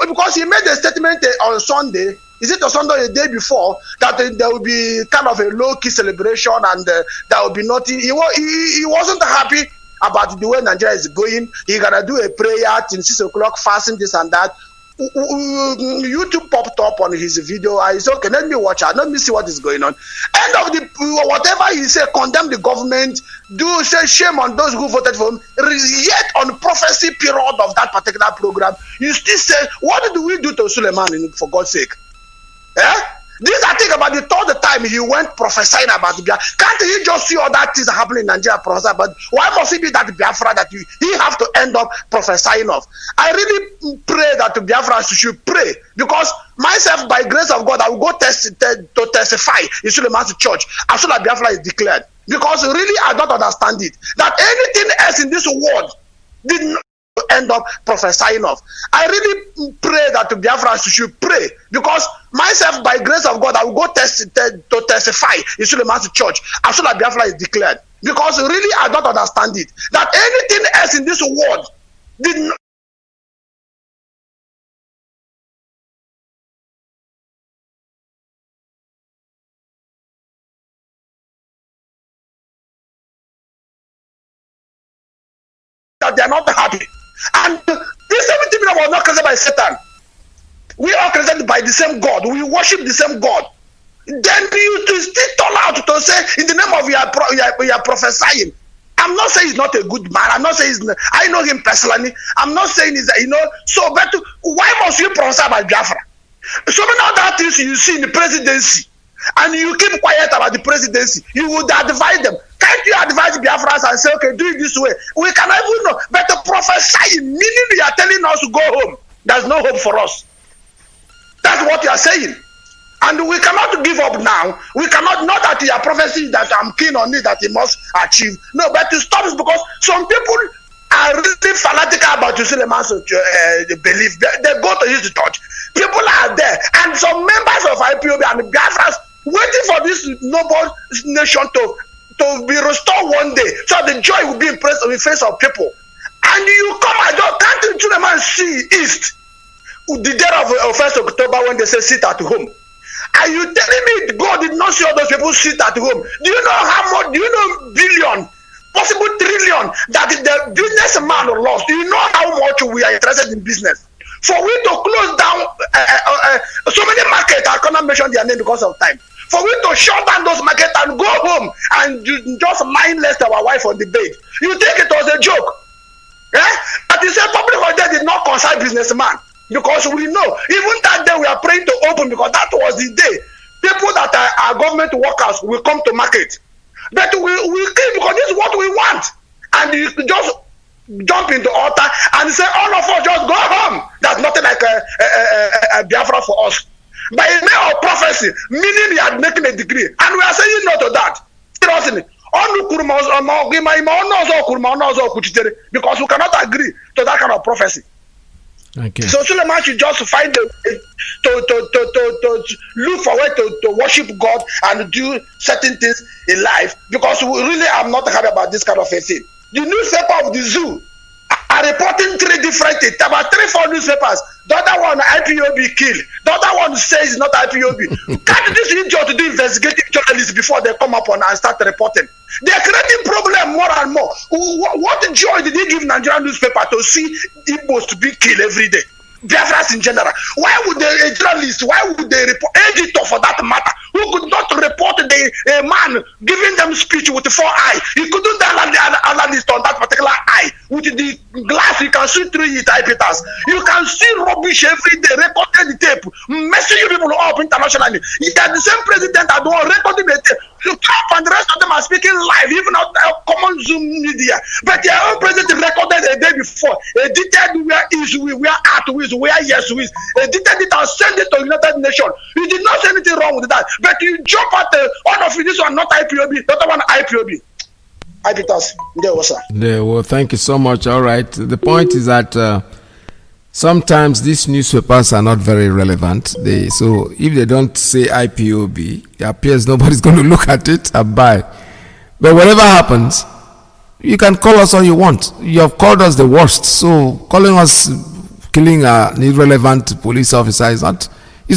because he made a statement on Sunday. Is it a Sunday the day before that there will be kind of a low-key celebration and there will be nothing? He wasn't happy about the way Nigeria is going. He gonna do a prayer till 6 o'clock, fasting this and that. YouTube popped up on his video. I said, okay, let me watch it. Let me see what is going on. End of whatever he said, condemn the government, say shame on those who voted for him. Yet on prophecy period of that particular program, you still say, what do we do to Suleiman, for God's sake? This I think about the third time he went prophesying about Biafra. Can't he just see all that things happening in Nigeria, prophesy? But why must it be that Biafra that he have to end up prophesying of? I really pray that Biafra should pray, because myself, by grace of God, I will go to testify in Suleiman's church as soon as Biafra is declared. Because really, I don't understand it. That anything else in this world did not end up prophesying of. I really pray that Biafra should pray, because myself, by grace of God, I will go to testify in Suleiman's church as soon as Biafra is declared. Because really, I don't understand it. That anything else in this world did not that they are not happy. And this everything was not created by Satan. We are created by the same God. We worship the same God. Then you to still turn out to say in the name of you are prophesying. I'm not saying he's not a good man. I'm not saying I know him personally. I'm not saying he's so, but why must you prophesy about Biafra? So many other things you see in the presidency, and you keep quiet about the presidency. You would advise them. Can't you advise Biafrans and say, okay, do it this way? We cannot even know. But the prophesy, meaning you are telling us to go home. There's no hope for us. That's what you are saying. And we cannot give up now. We cannot, not that you are prophesying that I'm keen on it, that he must achieve. No, but to stop is because some people are really fanatical about Suleiman's belief. They go to his church. People are there. And some members of IPOB and Biafrans waiting for this noble nation to be restored one day, so the joy will be impressed on the face of people. And you come and can't Suleiman see east the day of 1st October when they say sit at home. Are you telling me God did not see all those people sit at home? Do you know how much? Do you know billion possible trillion that the businessman lost. You know how much we are interested in business. For we to close down so many markets, I cannot mention their name because of time. For we to shut down those markets and go home and just mindless our wife on the bed. You think it was a joke? Eh? But you say public holiday did not concern businessman. Because we know, even that day we are praying to open because that was the day people that are government workers will come to market. But we came because this is what we want. And you just jump into altar and say all of us just go home. That's nothing like a Biafra for us. By a name of prophecy, meaning he had making a degree. And we are saying no to that. Seriously. Because we cannot agree to that kind of prophecy. Okay. So Suleiman should just find a way to look forward to worship God and do certain things in life, because we really am not happy about this kind of a thing. The newspaper of the zoo are reporting 3 different things, about 3-4 newspapers. The other one IPOB killed. The other one says it's not IPOB. Can't this idiot do investigative journalists before they come up and start reporting? They're creating problem more and more. What joy did they give Nigerian newspaper to see Igbos to be killed every day? Biafras in general. Why would a journalist, why would they report, editor for that matter, who could not report a man giving them speech with 4 eyes? He couldn't analyst on that particular eye. With the glass, you can see through it, Peters. You can see rubbish every day, recording the tape, messing you people up internationally. You are the same president that don't recording the tape. Trump and the rest of them are speaking live, even on common Zoom media. But their own president recorded a day before, edited where is we, where art is, where yes we is, edited it and sent it to United Nations. You did not say anything wrong with that. But you jump at one of this one, not IPOB, the other one IPOB. Well, thank you so much. All right. The point is that sometimes these newspapers are not very relevant. So if they don't say IPOB, it appears nobody's going to look at it and buy. But whatever happens, you can call us all you want. You have called us the worst. So calling us killing an irrelevant police officer is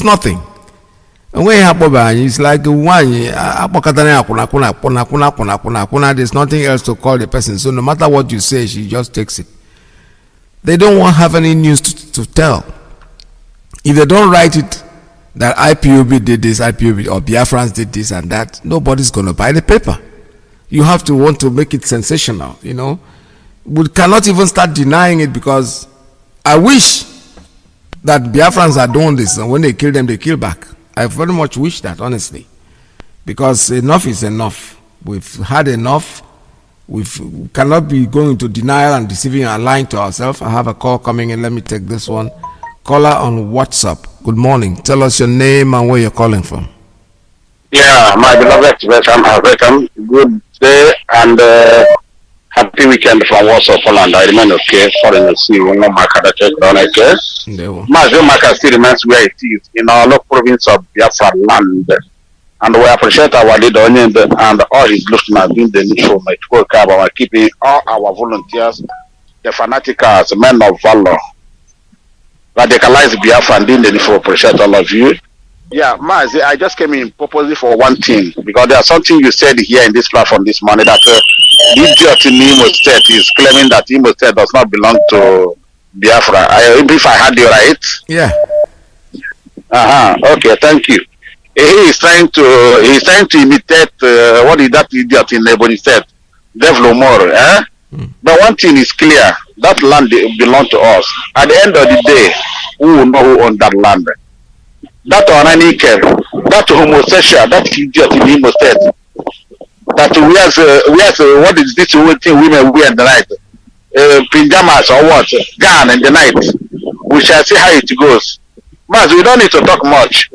nothing. And when it's like there's nothing else to call the person. So no matter what you say, she just takes it. They don't want to have any news to tell. If they don't write it that IPOB did this, IPOB or Biafrans did this and that, nobody's going to buy the paper. You have to want to make it sensational, you know. We cannot even start denying it, because I wish that Biafrans are doing this, and when they kill them, they kill back. I very much wish that, honestly, because enough is enough. We've had enough. We cannot be going to denial and deceiving and lying to ourselves. I have a call coming in. Let me take this one. Caller on WhatsApp. Good morning. Tell us your name and where you're calling from. Yeah, my beloved welcome. Good day and happy weekend from Warsaw, Poland. I remain okay. Foreign see no marker that check down okay. Mazi marker still remains where it is in our local province of Biafra land. And we appreciate our leader and all his listeners doing the needful much work about keeping all our volunteers, the fanaticals, men of valor, radicalized Biafra and doing the needful. Appreciate all of you. Yeah, Mazi, I just came in purposely for one thing, because there's something you said here in this platform this morning that the idiot in Imo State is claiming that Imo State does not belong to Biafra. If I had you right? Yeah. Okay, thank you. He's trying to imitate what is that idiot in Ebony State, Devil Moro, eh? But one thing is clear: that land belongs to us. At the end of the day, who will know who owns that land? That Iyke, that homosexual, that idiot in Imo State, that wears what is this thing women wear in the night? Pajamas or what? Gown in the night. We shall see how it goes. Mas, we don't need to talk much.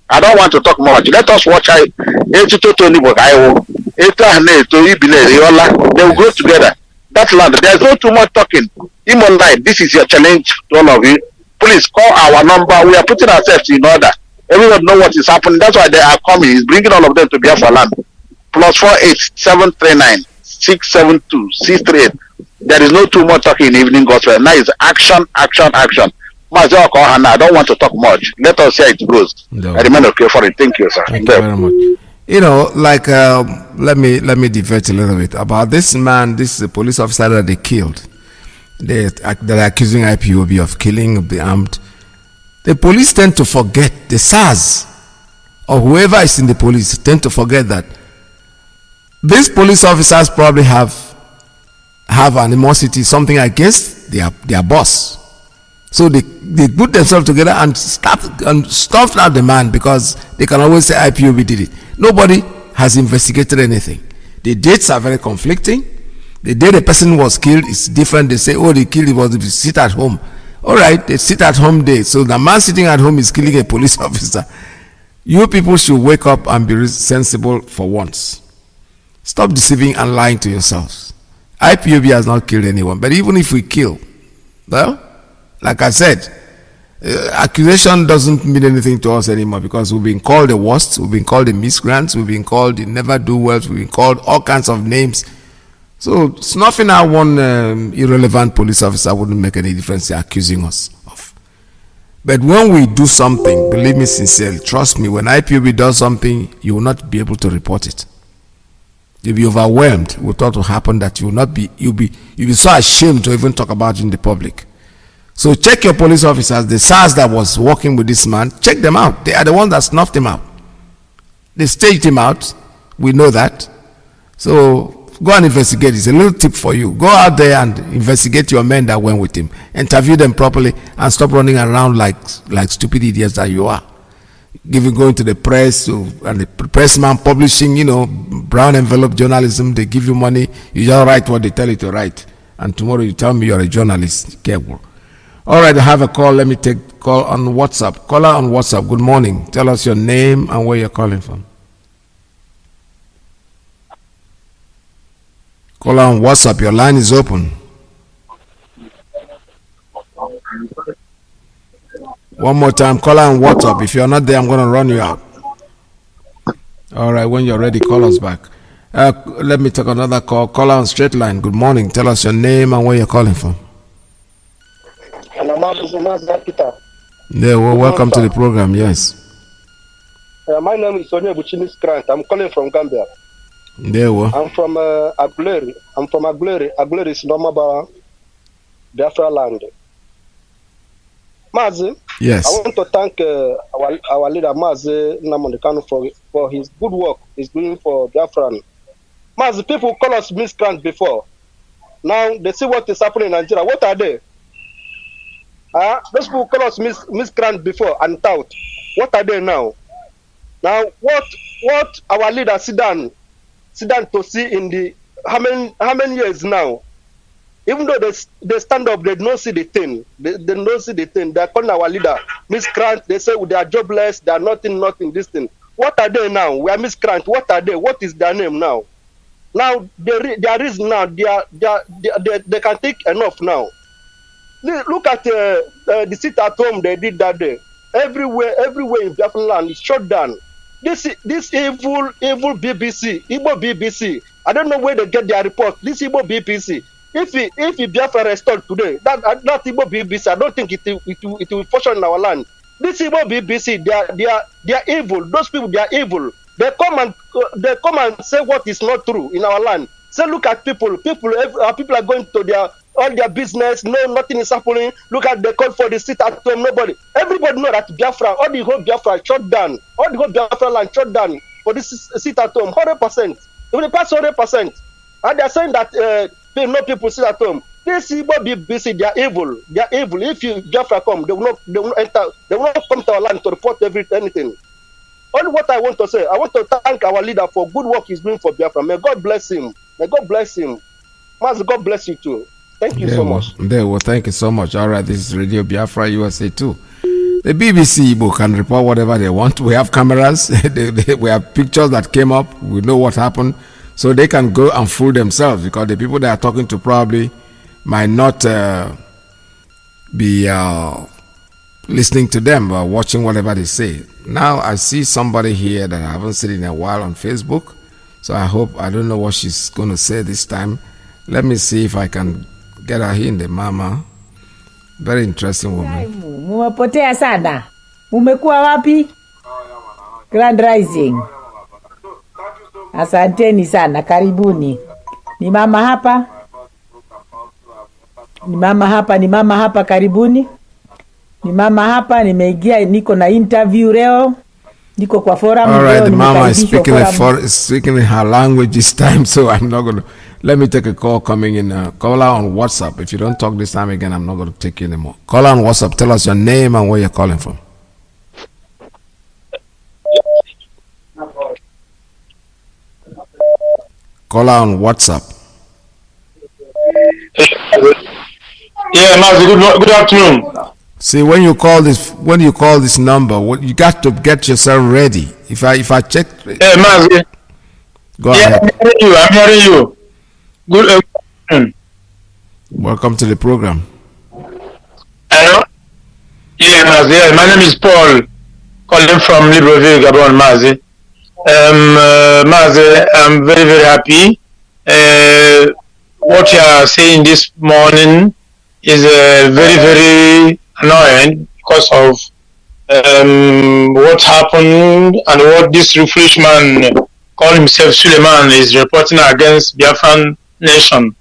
I don't want to talk much. Let us watch they will go together. That land, there's no too much talking. Imo Night, this is your challenge to all of you. Please call our number. We are putting ourselves in order. Everyone know what is happening. That's why they are coming. He's bringing all of them to Biafra land. +48 739 672 638. There is no too much talking in evening gospel. Now it's action. I don't want to talk much. Let us see how it goes. No. I remain okay for it. Thank you, sir. Thank you very much. Like let me divert a little bit about this man, this police officer that they killed. They're accusing IPOB of killing the armed. The police tend to forget, the SARS or whoever is in the police tend to forget that these police officers probably have animosity, something against their boss. So they put themselves together and stuffed out the man because they can always say IPOB did it. Nobody has investigated anything. The dates are very conflicting. The day the person was killed is different. They say, oh, they killed him was to sit at home. All right, they sit at home day. So the man sitting at home is killing a police officer. You people should wake up and be sensible for once. Stop deceiving and lying to yourselves. IPOB has not killed anyone. But even if we kill, well, like I said, accusation doesn't mean anything to us anymore because we've been called the worst, we've been called the miscreants, we've been called the never-do-wells, we've been called all kinds of names. So snuffing out one irrelevant police officer wouldn't make any difference they're accusing us of. But when we do something, believe me sincerely, trust me, when IPOB does something, you will not be able to report it. You'll be overwhelmed with what will happen that you'll be so ashamed to even talk about it in the public. So check your police officers, the SARS that was working with this man, check them out. They are the ones that snuffed him out. They staged him out. We know that. So go and investigate. It's a little tip for you. Go out there and investigate your men that went with him. Interview them properly and stop running around like stupid idiots that you are. Going to the press and the pressman publishing, brown envelope journalism. They give you money. You just write what they tell you to write. And tomorrow you tell me you're a journalist. Careful. All right, I have a call. Let me take call on WhatsApp. Caller on WhatsApp. Good morning. Tell us your name and where you're calling from. Caller on WhatsApp. Your line is open. One more time. Caller on WhatsApp. If you're not there, I'm going to run you out. All right, when you're ready, call us back. Let me take another call. Caller on straight line. Good morning. Tell us your name and where you're calling from. Yeah, well, welcome to the program. Yes. My name is Sonia Buchinis Grant. I'm calling from Gambia. Yeah, well. I'm from Aguleri. Aguleri is Nomaba, Biafra land. Mazi. Yes. I want to thank our leader Mazi Namondekanu for his good work he's doing for Biafran. Mazi, people call us miscreant before. Now they see what is happening in Nigeria. What are they? Those people call us miscreant before and tout. What are they now? Now, what our leader sit down to see in the how many years now? Even though they stand up, they don't see the thing. They don't see the thing. They're calling our leader miscreant. They say they are jobless. They are nothing. This thing. What are they now? We are miscreant. What are they? What is their name now? Now there is now. They can take enough now. Look at the sit at home they did that day. Everywhere in Biafra land is shut down. This evil BBC, Igbo BBC. I don't know where they get their report. This Igbo BBC. If Biafra restored today, that Igbo BBC, I don't think it will function in our land. This Igbo BBC, they are evil. Those people, they are evil. They come and say what is not true in our land. Say, look at people. People are going to all their business. No, nothing is happening. Look at the call for the sit at home. Nobody. Everybody know that Biafra, all the whole Biafra shut down. All the whole Biafra land shut down for this sit at home. 100%. Even the past 100%. And they are saying that no people sit at home. This Igbo BBC, they are evil. They are evil. If Biafra come, they will not enter. They will not come to our land to report anything. Only what I want to say, I want to thank our leader for good work he's doing for Biafra. May God bless him. May God bless him. Mazi, God bless you too. Thank you so much. Thank you so much. All right, this is Radio Biafra USA 2. The BBC Igbo can report whatever they want. We have cameras. We have pictures that came up. We know what happened. So they can go and fool themselves because the people they are talking to probably might not be listening to them or watching whatever they say. Now I see somebody here that I haven't seen in a while on Facebook. So I don't know what she's going to say this time. Let me see if I can get her here in the mama. Very interesting woman. Mumepotea sana. Mumekuwa wapi? Grand Rising. Asanteni sana, karibuni. Ni mama hapa, karibuni. Ni mama hapa, nimeingia, niko na interview leo. Niko kwa forum. All right, the mama is speaking in her language this time, so I'm not going to. Let me take a call coming in. Call her on WhatsApp. If you don't talk this time again, I'm not going to take you anymore. Call her on WhatsApp. Tell us your name and where you're calling from. Call her on WhatsApp. Yeah, Mazi, good afternoon. See, when you call this number, you got to get yourself ready. If I check. Yeah, Mazi. Go ahead. I'm hearing you. Good afternoon. Welcome to the program. Hello. Yeah, Mazi. Yeah, my name is Paul, calling from Libreville, Gabon, Mazi. Mazi, I'm very, very happy. What you are saying this morning is very, very annoying because of what happened and what this refreshman called himself Suleiman is reporting against Biafran nation.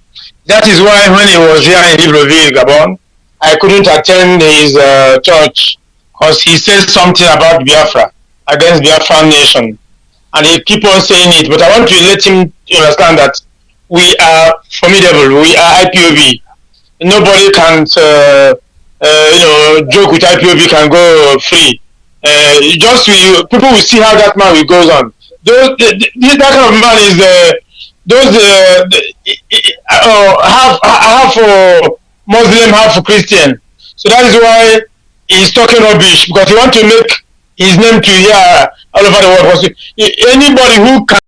That is why when he was here in Libreville, Gabon, I couldn't attend his church because he said something about Biafra, against Biafran nation. And he keep on saying it, but I want to let him understand that we are formidable, we are IPOB. Nobody can, joke with IPOB can go free. People will see how that man will goes on. That kind of man is half Muslim, half Christian. So that is why he's talking rubbish, because he wants to make his name to hear all over the world. Anybody who can